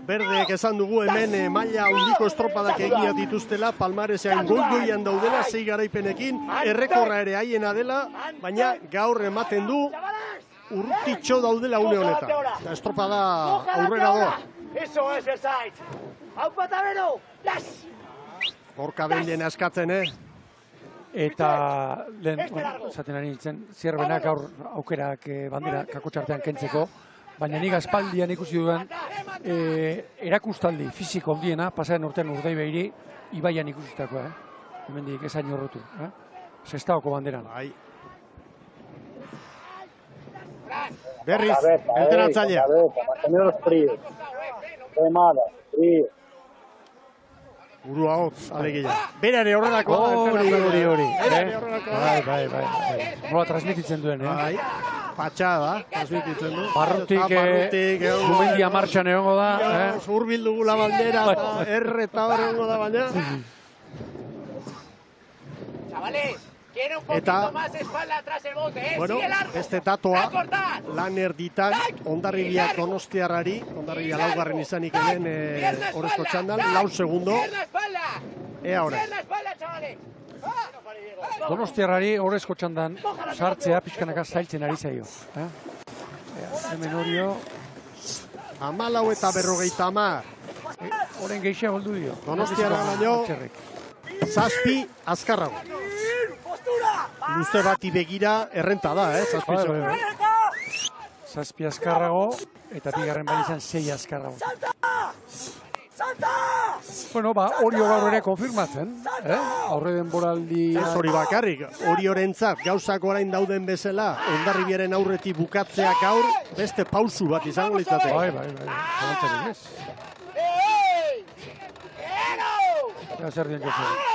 Berdeek esan dugu hemen maila handiko estropadak egia dituztela, palmaresean goian daudela, 6 garaipenekin, errekorra ere haiena dela, baina gaur ematen du urrutitxo daudela une honetan. Eta estropada aurrera doa. Eso es el site. ¡Aupa Tabero! ¡Las! Gorka benden askatzen, Eta lehen, esaten ari nintzen, Zirbenak gaur aukerak bandera kakotxartean kentzeko, baina nik aspaldian ikusi dudan erakustaldi fiziko ondiena, pasaren urtean Urdaibairi, Ibaian ikusitakoa, hemendik esain horretu, Sestaoko banderan. Berriz, enteratzailea. Manteneros fríos. Remada, frío. Burua hotz, alegia. Berare horrelako. Hori. Bai. Nola transmititzen duen, Bai, patxada, transmititzen du. Barrutik, Zumendia martxan egongo da. Urbildu gula bandera, erreta hor egongo da baina. Chavales, quiere un poquito Eta, más espalda atrás el bote, bueno, sigue largo. beste tatoa, lan erditan, Hondarribiak Donostiarrari, Hondarribia laugarren izanik hemen horrezko txandan, 4 segundo. Ea hori. Donostiarrari horrezko txandan sartzea pixkanaka zailtzen ari zaio. Hemen Orio. 14 eta 50. Horen gehiago goldu dio. Donostiara baino, 7 azkarrago. Luze bati begira errenta da, Zazpi bai. 7 azkarrago, eta bigarren bai izan 6 azkarrago. Bueno, Orio gaur ere konfirmatzen, aurre denboraldi... Ez hori bakarrik, Oriorentzat gauzak orain dauden bezala, Hondarribiaren aurretik bukatzea gaur, beste pausu bat izango litzateke. Bai, zalantzarik ez. Eta zer dien jotzen.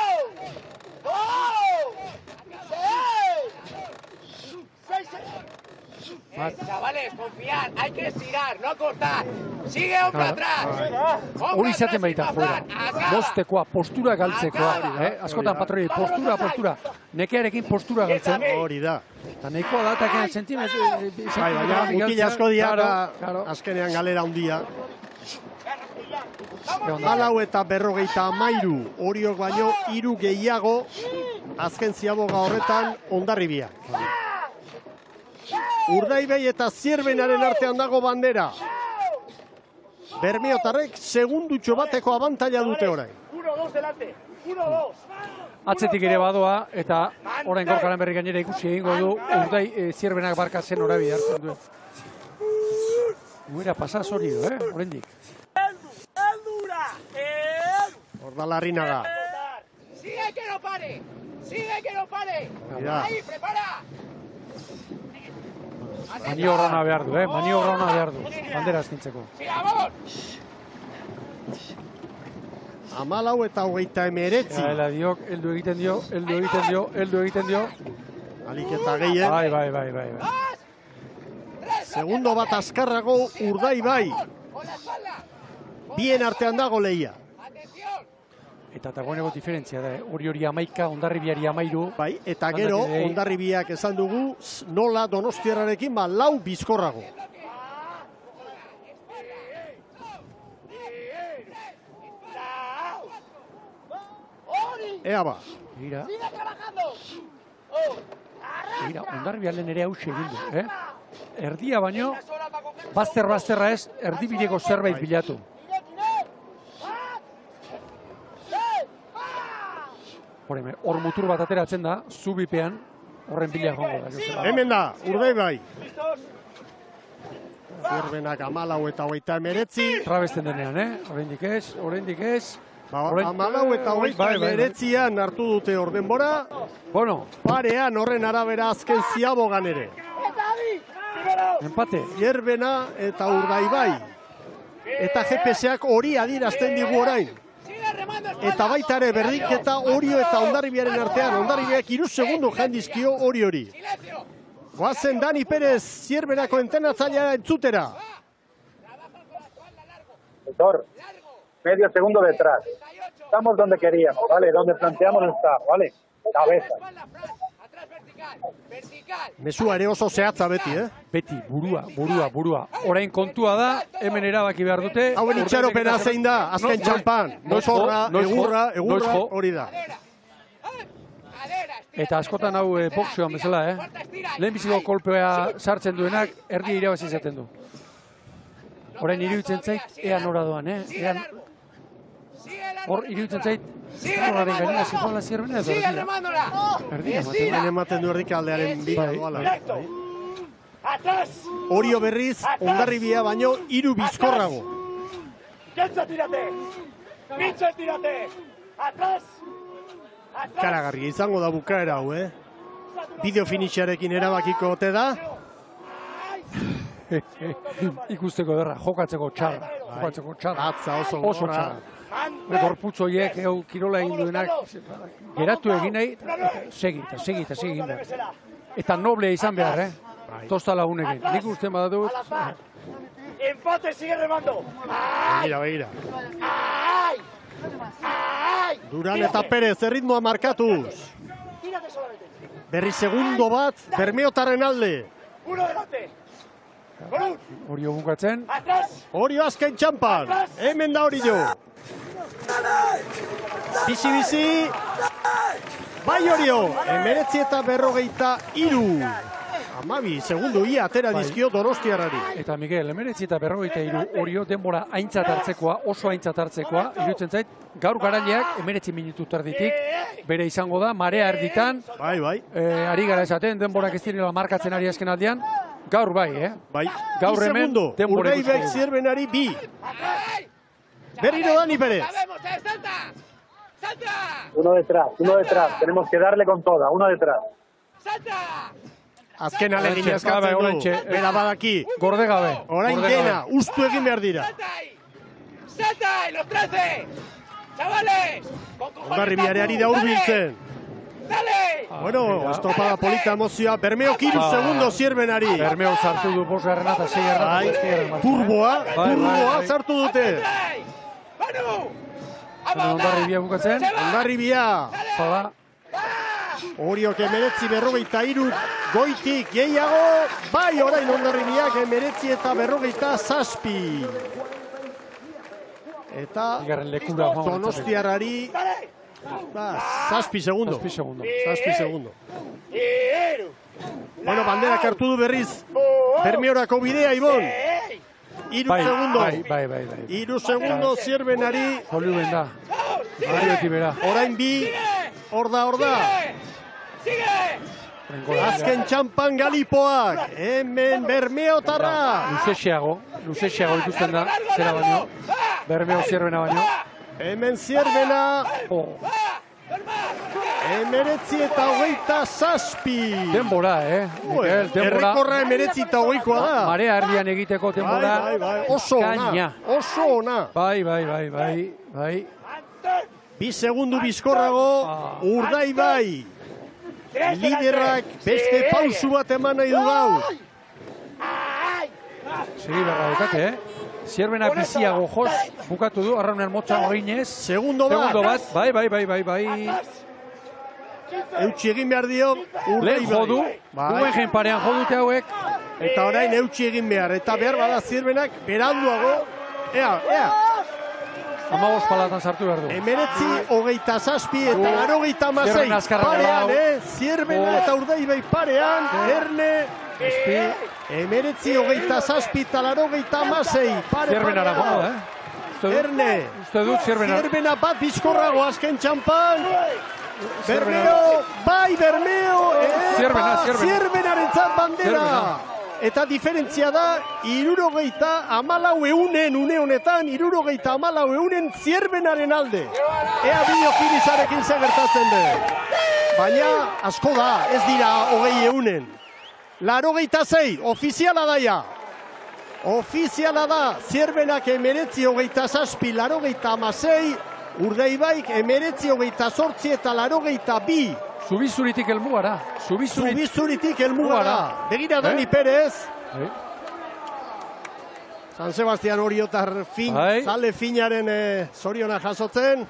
Chavales, confiar, hay que estirar, no cortar. Sigue hombro atrás. Hori izaten baita fuera. Bostekoa, postura galtzekoa. Askotan patroi, postura. Nekearekin postura galtzen. Hori da. Eta nahikoa da, eta sentimetro... Bai, baina mutila asko dira, azkenean galera handia. 4 eta 53, Oriok baino 3 gehiago, azken Ziaboga horretan Hondarribia. Urdaibai eta Zirbenaren artean dago bandera. Bermeotarrek segundutxo bateko abantaila dute orain. 1-2 delante, 1-2. Atzetik ere badoa, eta orain Gorkaren berri gainera ikusi egingo du, Zirbenak barkatzen horabi hartzen duen. Guera pasaz hori du, oraindik. Ordalarrinaga. Sigue que no pare. Ahí, prepara. Maniobra ona behar du, bandera astintzeko. 14 eta 39. Ela diok, heldu egiten dio. Alik eta gehien. Bai. Segundo bat azkarrago Urdaibai. Bien artean dago lehia. Eta dagoeneko diferentzia da, hori 11, Hondarribiari 13. Bai, eta gero, Hondarribiak esan dugu, nola Donostiarrarekin 4 bizkorrago. Ea ba. Mira. Mira, Hondarribiaren ere hauxe egin du, Erdia baino, bazterra ez, erdibideko zerbait bilatu. Hor mutur bat ateratzen da, zubipean, horren bila jongo da. Hemen da, Urdaibai. Zierbenak 14 eta 39. Trabesten denean, Oraindik ez. 14 eta 39an hartu dute ordenbora. Bueno. Parean horren arabera azken Ziabogan ere. Empate. Zierbena eta Urdaibai. Eta GPS-ak hori adierazten digu orain. Eta baita ere berdinketa Orio eta Hondarribiaren artean. Hondarribiak 3 segundo jandizkio hori. Goazen Dani Pérez, Zierbenako entrenatzailea entzutera. Doctor, medio segundo detrás. Estamos donde queríamos, ¿vale? Donde planteamos estar, ¿vale? Cabeza. Mesua ere oso zehatza beti, Beti, burua. Orain kontua da, hemen erabaki behar dute. Hauen itxaropena zein da, azken txampan. Motorra, egurra, hori da. Eta askotan hau boxeoan bezala, Lehenbiziko kolpea sartzen duenak, erdi irabazi izaten du. Orain iruditzen zait, ea nora doan, Hor iruditzen zait, horaren gainera zijoala Zierbena edo erdia. Erdia ematen du erdikaldearen bila doala. Orio berriz, Hondarribia baino 3 bizkorrago. Geltza tirate! Mitxel tirate! Atrás! Karagarria izango da bukaera hau, Bideo finixarekin erabakiko ote da. Ikusteko derra, jokatzeko txarra. Atza oso txarra. Gorputz horiek, kirola egin duenak, geratu egin nahi, segi. Eta noblea izan behar, Tosta lagunekin. Nik usten badadut. Empate, sigue remando. Begira. Duran eta Perez, erritmoa markatuz. Berri segundo bat, Bermeotarren alde. Orio bukatzen. Orio azken txampan. Hemen da Orio. Bizi. Bai Orio. 19 eta 43. 12 segundo ia atera dizkio Donostiarrari. Eta Miguel, 19 eta 43 Orio denbora aintzat hartzekoa, oso aintzat hartzekoa. Iruditzen zait, gaur garaileak 19 minutu terditik. Bere izango da, marea erditan. Bai. Ari gara esaten, denborak ez direla markatzen ari azken aldean. Gaur bai, Bai. Gaur hemen, denbora ikusten. Urdaibaik Zierbenari 2. Berriro Dani Pérez. Uno detrás. Tenemos que darle con toda, uno detrás. Azken alegin eskatzen du. Bera badaki. Gorde gabe. Orain dena, ustu egin behar dira. ¡Salta! ¡Los 13! ¡Chavales! Hondarribiareari da hurbiltzen. Bueno, estropada polita emozioa. Bermeo 15 segundo Zierbenari. Bermeo sartu du 5. eta 6. Turboa sartu dute. Hondarribia bukatzen. Hondarribia. Fala. Oriok 19-43 goitik gehiago. Bai, orain Hondarribiak 19 eta 47. Eta Donostiarrari 7 segundo. 7 segundo. Bueno, banderak hartu du berriz Bermeorako bidea, Ibon. 3 segundo. Bai. 3 segundo Zierbenari. Oliuen da. Orain 2. Hor da. Azken txampan Galipoak. Hemen Bermeotarra. Luzexeago ikusten da. Zera baino. Bermeo Zierbena baino. Hemen Zierbena. 19 eta 27. Denbora, Miguel, denbora. Errekorra 19 eta 20koa da. Marea erdian egiteko denbora. Bai. Oso ona. Bai. 2 segundu bizkorrago, Urdaibai. Liderrak beste pausu bat eman nahi du gaur. Segi berra dukate, Zierbenak biziago jos bukatu du, arraunean motza oginez. Segundo bat. Bai. Eutsi egin behar dio, Lehen jodu, Guggenheim parean jodute hauek. Eta orain eutsi egin behar, eta behar bada Zierbenak beranduago. Ea. 15 palatan sartu behar du. 19-27 eta 86 parean, Zierbena eta Urdaibai parean, Erne, 19-27 eta 86 Zierbenara gogo, Erne, uste dut Zierbena bat bizkorrago azken txampan, Bermeo, bai Bermeo, Zierbenarentzat bandera. Eta diferentzia da, 74 une honetan, 74 Zierbenaren alde. Ea bideo finizarekin gertatzen den. Baina, asko da, ez dira 20 86, ofiziala daia. Ofiziala da, Zierbenak 19-27, 86, Urdaibaik 19-28 eta 82. Zubizuritik elmugara. Zubizuritik elmugara. Begira Dani Perez. San Sebastian Oriotar zale finaren zoriona jasotzen.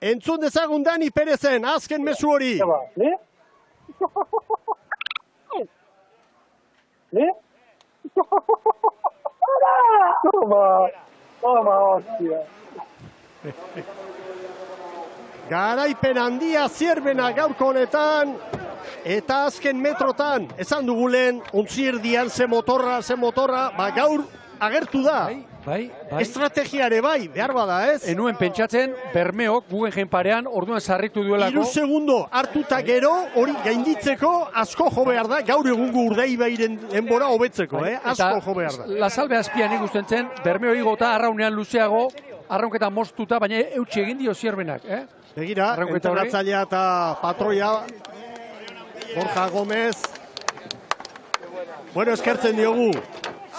Entzun dezagun Dani Perezen, azken mezu hori. Toma, hostia. Garaipen handia Zierbena gaurko honetan, eta azken metrotan, esan dugu lehen, ontzierdian ze motorra, gaur agertu da. Bai. Estrategiare bai, behar bada ez? Enuen pentsatzen, Bermeok Guggenheim parean orduan sarritu duelako. 3 segundo hartuta gero, hori gainditzeko asko jo behar da, gaur egungo Urdaibairen denbora hobetzeko, asko jo behar da. Lasalbe azpian ikusten zen, Bermeo igota arraunean luzeago, arraunketa moztuta, baina eutsi egin dio Zierbenak, Begira, entrenatzailea eta patroia, Borja Gómez. Bueno, eskertzen diogu,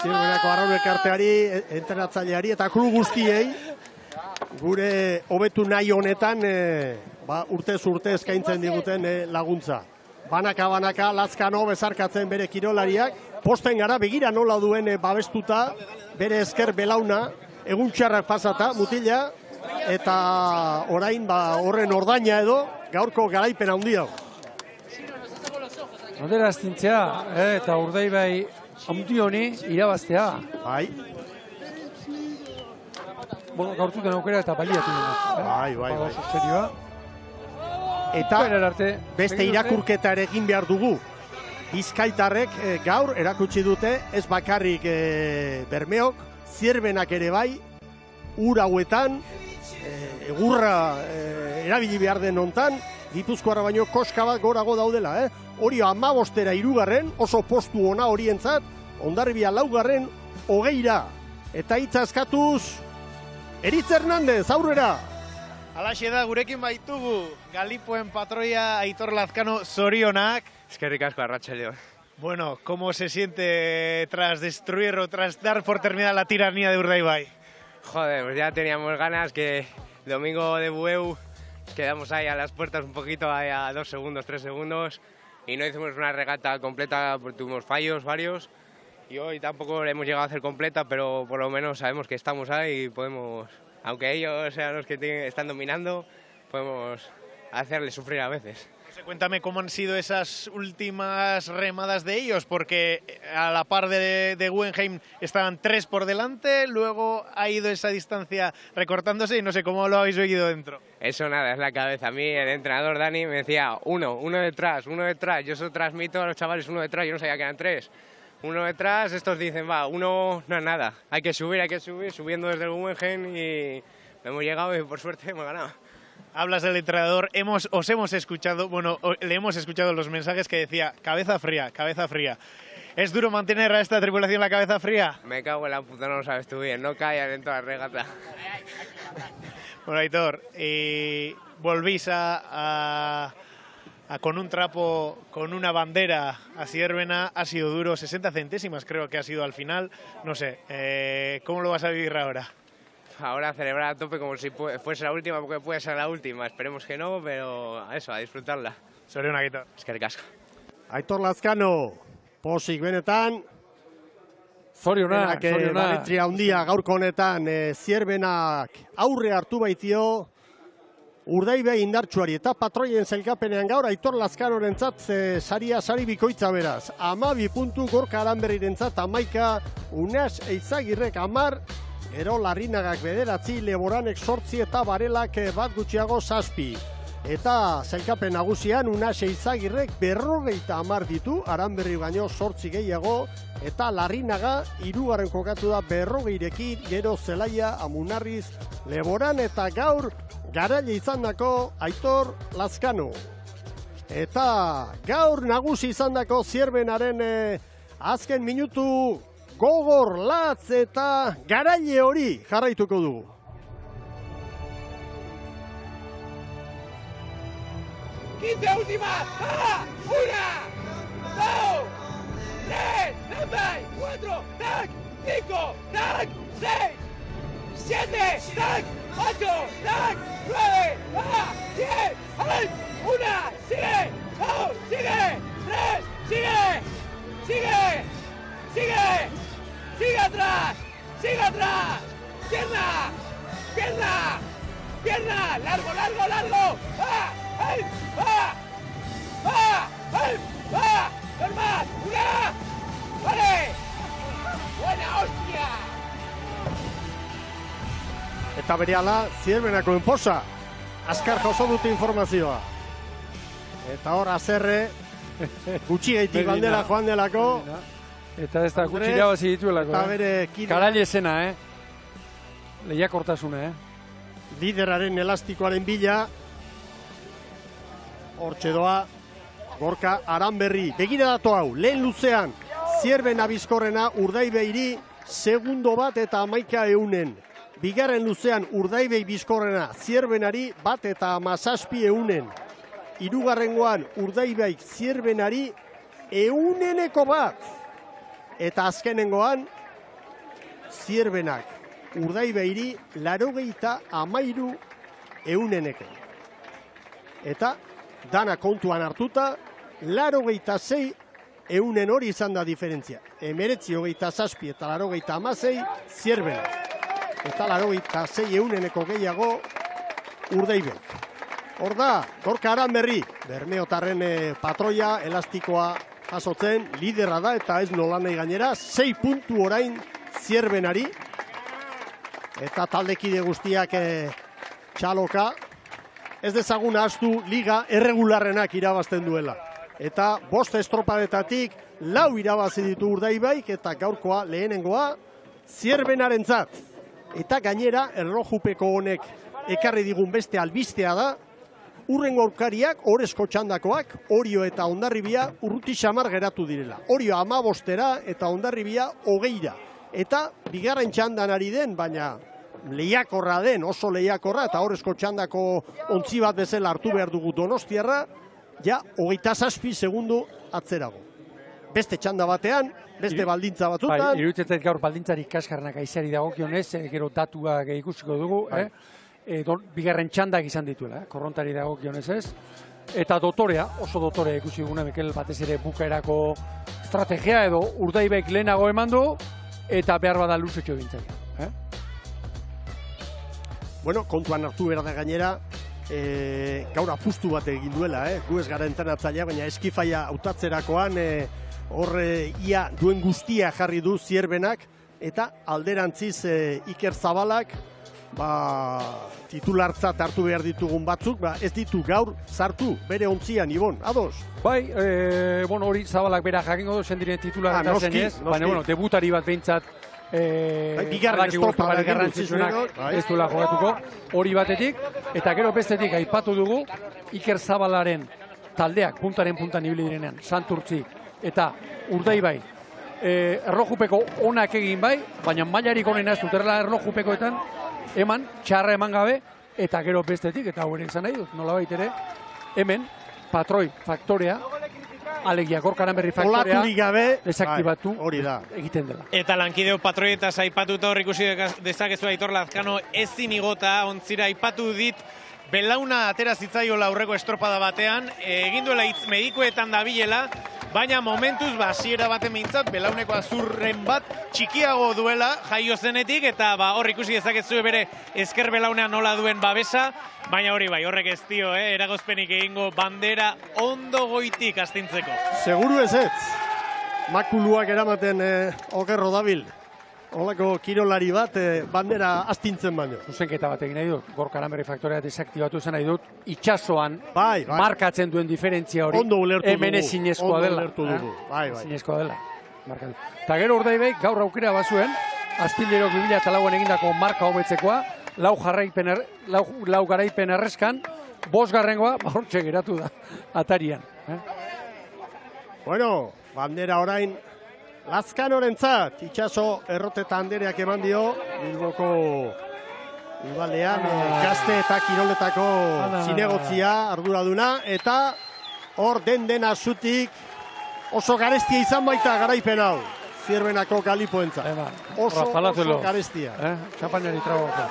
Zierbenako arraunek arteari, entrenatzaileari eta kru guztiei, gure hobetu nahi honetan, urtez urte eskaintzen diguten laguntza. Banaka, Lazkano bezarkatzen bere kirolariak, posten gara, begira nola duen babestuta, bere esker belauna, egun txarrak pasata, mutila, eta orain horren ordaina edo gaurko garaipen handia. Modera astintzea, eta Urdaibai handi honi irabaztea. Bai. Bueno, gaurtuten aukera eta baliatu dena. Bai. Serioa. Eta beste irakurketa ere egin behar dugu. Bizkaitarrek gaur erakutsi dute, ez bakarrik Bermeok, Zierbenak ere bai, ur hauetan, egurra erabili behar den hontan, Gipuzkoarra baino koska bat gorago daudela, Hori 15 hirugarren, oso postu ona horientzat, Hondarribia 4. 20. Eta hitza eskatuz, Eritz Hernandez, aurrera! Alaxe da, gurekin baitugu, Galipoen patroia Aitor Lazkano zorionak. Eskerrik asko, arratsaldeon. Bueno, ¿cómo se siente tras destruir o tras dar por terminada la tiranía de Urdaibai? Joder, pues ya teníamos ganas que domingo de Bueu quedamos ahí a las puertas un poquito, a 2 segundos, 3 segundos, y no hicimos una regata completa porque tuvimos fallos varios, y hoy tampoco la hemos llegado a hacer completa, pero por lo menos sabemos que estamos ahí y podemos, aunque ellos sean los que están dominando, podemos hacerles sufrir a veces. Cuéntame cómo han sido esas últimas remadas de ellos, porque a la par de Guggenheim estaban 3 por delante, luego ha ido esa distancia recortándose y no sé cómo lo habéis seguido dentro. Eso nada, es la cabeza. A mí el entrenador Dani me decía uno detrás, yo eso transmito a los chavales 1 detrás, yo no sabía que eran 3. 1 detrás, estos dicen, uno no es nada, hay que subir, subiendo desde el Guggenheim y hemos llegado y por suerte hemos ganado. Hablas del entrenador, os hemos escuchado, le hemos escuchado los mensajes que decía cabeza fría. ¿Es duro mantener a esta tripulación la cabeza fría? Me cago en la puta, no lo sabes tú bien, no callan en toda la regata. Bueno, Aitor, volvís con un trapo, con una bandera a Zierbena, ha sido duro, 60 centésimas creo que ha sido al final, no sé, ¿cómo lo vas a vivir ahora? Ahora celebrar a tope como si fuese la última, porque puede ser la última. Esperemos que no, pero eso, a disfrutarla. Zorionak, Aitor. Eskerrik asko. Aitor Lazkano, posik benetan. Zorionak. Valetria handia gaurko honetan Zierbenak aurre hartu baitio. Urdaibai indartsuari eta patroien zailkapenean gaur Aitor Lazkanorentzat sari bikoitza beraz. 12 puntu Gorka Aranberrirentzat 11, Unas Eizagirrek 10, Gero Larrinagak 9, Leboranek 8 eta Barelak bat gutxiago 7. Eta sailkapen nagusian Unase Izagirrek 50 ditu, Aranberri baino 8 gehiago, eta Larrinaga 3. kokatu da 40rekin, gero Zelaia, Amunarriz, Leboran eta gaur garaile izandako Aitor Lazkano. Eta gaur nagusi izandako Zierbenaren azken minutu gogor, latz eta garaile hori jarraituko dugu. ¡15 últimas! ¡Ah! ¡Una! ¡Dos! ¡Tres! ¡Rampay! ¡4! ¡Tac! ¡5! ¡Tac! ¡6! ¡7! ¡Tac! ¡8! ¡Tac! ¡9! ¡Ah! ¡10! ¡Ay! ¡Una! ¡Sigue! ¡Dos! ¡Sigue! ¡Tres! ¡Sigue! ¡Sigue! ¡Sigue! ¡Sigue atrás! ¡Sigue atrás! ¡Pierna! ¡Pierna! ¡Pierna! ¡Largo, largo, largo! ¡Ah! ¡Ay! ¡Ah! ¡Ah! ¡Ay! ¡Ah! ¡Dos más! ¡Una! ¡Vale! ¡Buena hostia! Eta berehala Zierbenako enposa. Azkar jaso dute informazioa. Eta hor azerre gutxi gaitik bandera joan delako. Eta ez da gutxi irabazi dituelako. Eta bere Karaile esena, lehiakortasuna, Lideraren elastikoaren bila. Hortxe doa Gorka Aranberri. Begira dato hau, lehen luzean Zierbena bizkorrena Urdaibeiri segundo bat eta 11 eunen. Bigarren luzean Urdaibei bizkorrena Zierbenari bat eta 17 eunen. Hirugarrengoan Urdaibeik Zierbenari euneneko bat. Eta azkenengoan Zierbenak Urdaibeiri 93 euneneko. Eta dana kontuan hartuta, 86 eunen hori izan da diferentzia. 19,27 eta 96 Zierbena. Eta 86 euneneko gehiago Urdaibek. Hor da, Gorka Aranberri, Bermeotarren patroia, elastikoa jasotzen, lidera da eta ez nolanei gainera, 6 puntu orain Zierbenari. Eta taldekide guztiak txaloka. Ez dezagun ahaztu liga erregularrenak irabazten duela. Eta 5 estropadetatik 4 irabazi ditu Urdaibaik eta gaurkoa lehenengoa Zierbenarentzat. Eta gainera erlojupeko honek ekarri digun beste albistea da, urrengo aurkariak, orezko txandakoak, Orio eta Hondarribia urruti xamar geratu direla. Orio 15 eta Hondarribia 20. Eta bigarren txandan ari den, baina lehiakorra den, oso lehiakorra, eta horrezko txandako ontzi bat bezala hartu behar dugu Donostiarra, ja 27 segundu atzerago. Beste txanda batean, beste baldintza batzutan. Iruditzen gaur baldintzarik kaskarnak aizari dagokionez, gero datuak ikusiko dugu, bigarren txandak izan dituela, korrontari dagokionez ez. Eta dotorea, oso dotorea ikusi duguna, Mikel, batez ere bukaerako estrategia edo Urdaibaik lehenago eman du, eta behar bada luzetxo bintzaia. Bueno, kontuan hartu behar da gainera, gaur apustu bat egin duela, gu ez gara entrenatzailea, baina eskifaia hautatzerakoan ia duen guztia jarri du Zierbenak, eta alderantziz Iker Zabalak, titulartzat hartu behar ditugun batzuk, ez ditu gaur sartu, bere ontzian, Ibon, ados? Bai, hori Zabalak bera jakingo du zendiren titular eta zenez, baina debutari bat behintzat bigarren estropa garrantzitsuenak ez duela jogatuko, hori batetik, eta gero bestetik aipatu dugu Iker Zabalaren taldeak puntaren puntan ibili direnean, Santurtzi eta Urdaibai, erlojupeko onak egin bai, baina mailarik onena ez duterela erlojupekoetan eman, txarra eman gabe, eta gero bestetik, eta hori izan nahi dut, nola baitere, hemen, patroi faktorea, alegia Gorka Aranberri faktorea desaktibatu egiten dela. Eta lankideo patroietaz aipatuta hor ikusi dezakezu Aitor Lazkano ezin igota ontzira aipatu dit belauna atera zitzaiola aurreko estropada batean, egin duela hitz medikuetan dabilela, baina momentuz hasiera baten behintzat belauneko azurren bat txikiago duela jaio zenetik, eta hor ikusi dezakezu bere ezker belaunean nola duen babesa, baina hori bai, horrek ez dio, eragozpenik egingo bandera ondo goitik astintzeko. Seguru ez. Makuluak eramaten okerro dabil. Olako kirolari bat bandera astintzen baino. Zuzenketa bat egin nahi dut, Gorka Aranberri faktorea desaktibatu zen nahi dut, itxasoan markatzen duen diferentzia hori, hemen ezinezkoa dela. Ezinezkoa dela. Eta gero Urdaibaik gaur aukera bazuen, Astillero 2004an egindako marka hobetzekoa, lau garaipen erreskan, 5. hortxe geratu da, atarian. Bueno, bandera orain, Lazkanorentzat, itxaso erroteta handereak eman dio, Bilboko udalean, gazte eta kiroletako zinegotzia arduraduna, eta hor den azutik oso garestia izan baita garaipen hau, Zierbenako Galipoentza. Oso garestia. Txampainari tragoko.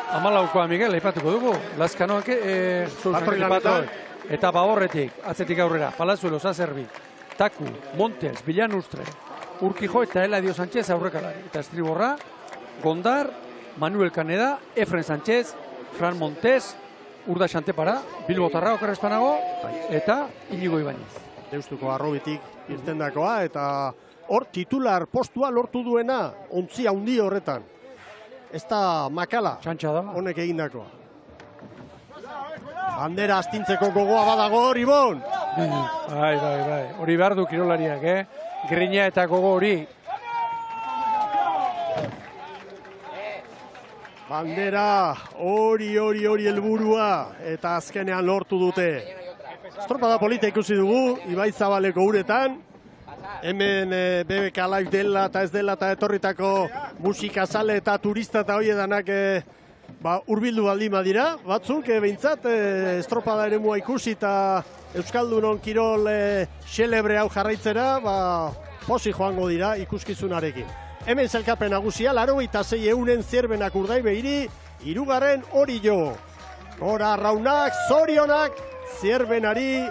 14koa Miguel, aipatuko dugu, Lazkanoak, eta Baborretik, atzetik aurrera, Palazuelo, Zazerbi, Taku, Montes, Villanustre, Urkijo eta Eladio Sánchez aurrekalari. Eta estriborra, Gondar, Manuel Caneda, Efren Sánchez, Fran Montes, Urda Xantepara, Bilbo Tarra okerrezpanago, eta Inigo Ibañez. Deustuko arrobitik irtendakoa, eta hor titular postua lortu duena, ontzia handi horretan. Ez da Makala, honek egindakoa. Bandera astintzeko gogoa badago hori, Ibon! Bai. Hori behar du kirolariak, Grina eta gogo hori. Bandera hori helburua eta azkenean lortu dute. Estropada polita ikusi dugu, Ibaizabaleko uretan. Hemen BBK Live dela eta ez dela eta etorritako musikazale eta turista eta hoiedanak urbildu baldin badira. Batzuk behintzat estropada ere mua ikusi eta Euskaldunon kirol xelebre hau jarraitzera, posi joango dira ikuskizunarekin. Hemen zelkapen nagusia, 86 euren Zierbenak Urdaibairi, 3. Orio. Gora raunak, zorionak, Zierbenari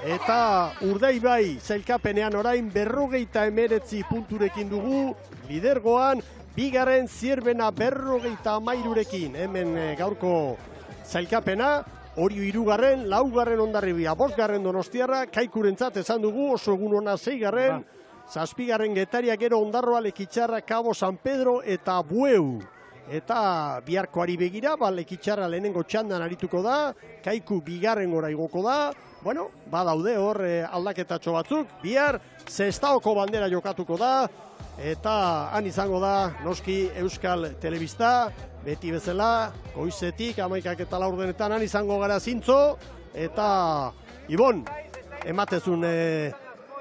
eta Urdaibai zelkapenean orain 59 punturekin dugu, lidergoan, 2. Zierbena 53rekin. Hemen gaurko zelkapena, Orio 3, 4. Hondarribia, 5. Donostiarra, Kaikurentzat esan dugu, oso egun ona 6. 7. Getaria, gero Ondarroa, Lekitxarra, Cabo San Pedro eta Bueu. Eta biharkoari begira, Lekitxarra lehenengo txandan arituko da, Kaiku 2. gora igoko da. Bueno, badaude hor aldaketatxo batzuk, bihar Sestaoko bandera jokatuko da, eta han izango da, noski Euskal Telebista, beti bezala, goizetik, 11:04 han izango gara zintzo, eta Ibon, ematezun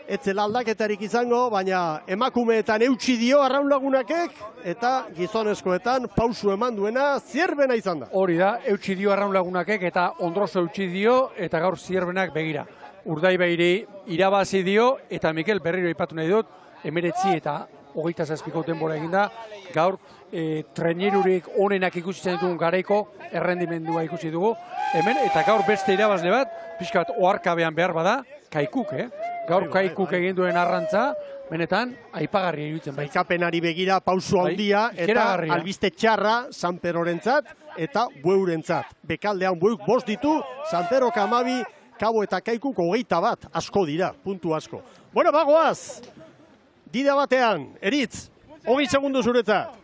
etzela aldaketarik izango, baina emakumeetan eutxi dio arraunlagunakek, eta gizonezkoetan pausu eman duena Zierbena izan da. Hori da, eutxi dio arraunlagunakek eta Ondroso eutxi dio, eta gaur Zierbenak begira. Urdaibairi irabazi dio, eta Mikel berriro aipatu nahi dut, 19 eta 27 denbora eginda, gaur trainerurik onenak ikusi zen ditugun garaiko errendimendua ikusi dugu. Hemen, eta gaur beste irabazle bat, pixka bat oharkabean behar bada, Kaikuk, Gaur Kaikuk egin duen arrantza, benetan, aipagarri iruditzen bai. Zelkapenari begira pausu handia, eta albiste txarra Sanperorentzat eta Bueurentzat. Bekaldean Bueuk 5 ditu, Sanperok 12, Kabo eta Kaikuk 21, asko dira, puntu asko. Bueno, bagoaz, dida batean, Eritz, 20 segundu zuretzat.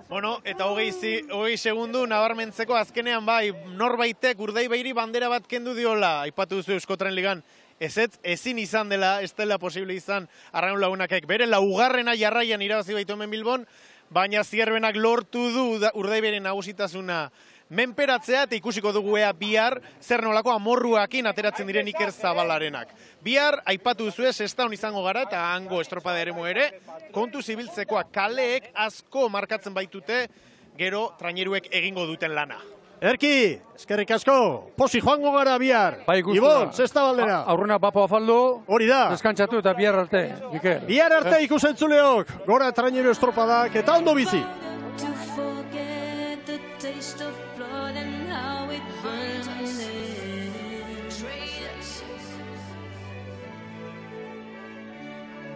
Bueno, eta 20 segundu nabarmentzeko azkenean bai, norbaitek Urdaibairi bandera bat kendu diola, aipatu duzu Euskotren Ligan. Ezin izan dela, ez dela posible izan arraun lagunakek. Bere laugarrena jarraian irabazi baitu hemen Bilbon, baina Zierbenak lortu du Urdaibairen nagusitasuna menperatzea, eta ikusiko dugu ea bihar zer nolako amorruakin ateratzen diren Iker Zabalarenak. Bihar, aipatu duzu Sestaon izango gara, eta hango estropada eremu ere, kontu zibiltzekoa kaleek asko markatzen baitute, gero traineruek egingo duten lana. Erki, eskerrik asko, posi joango gara bihar. Ibon, zesta baldera. Aurrena Papo Afaldo. Hori da. Deskantzatu eta bihar arte, Mikel. Bihar arte ikusentzuleok, gora traineru estropadak eta ondo bizi.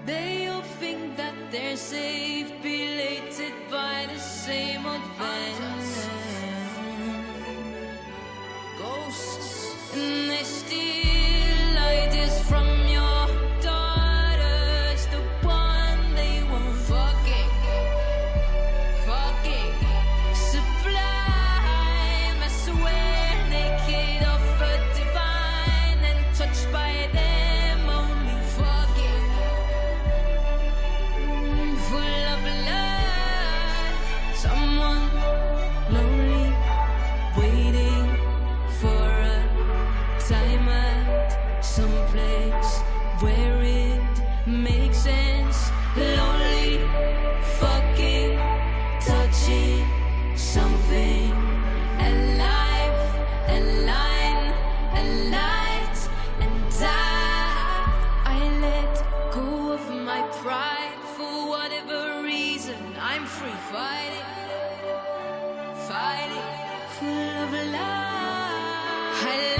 They all think that they're safe, belated by the same old thing. Ghosts, and they steal ideas from your daughters, the one they won't forget. I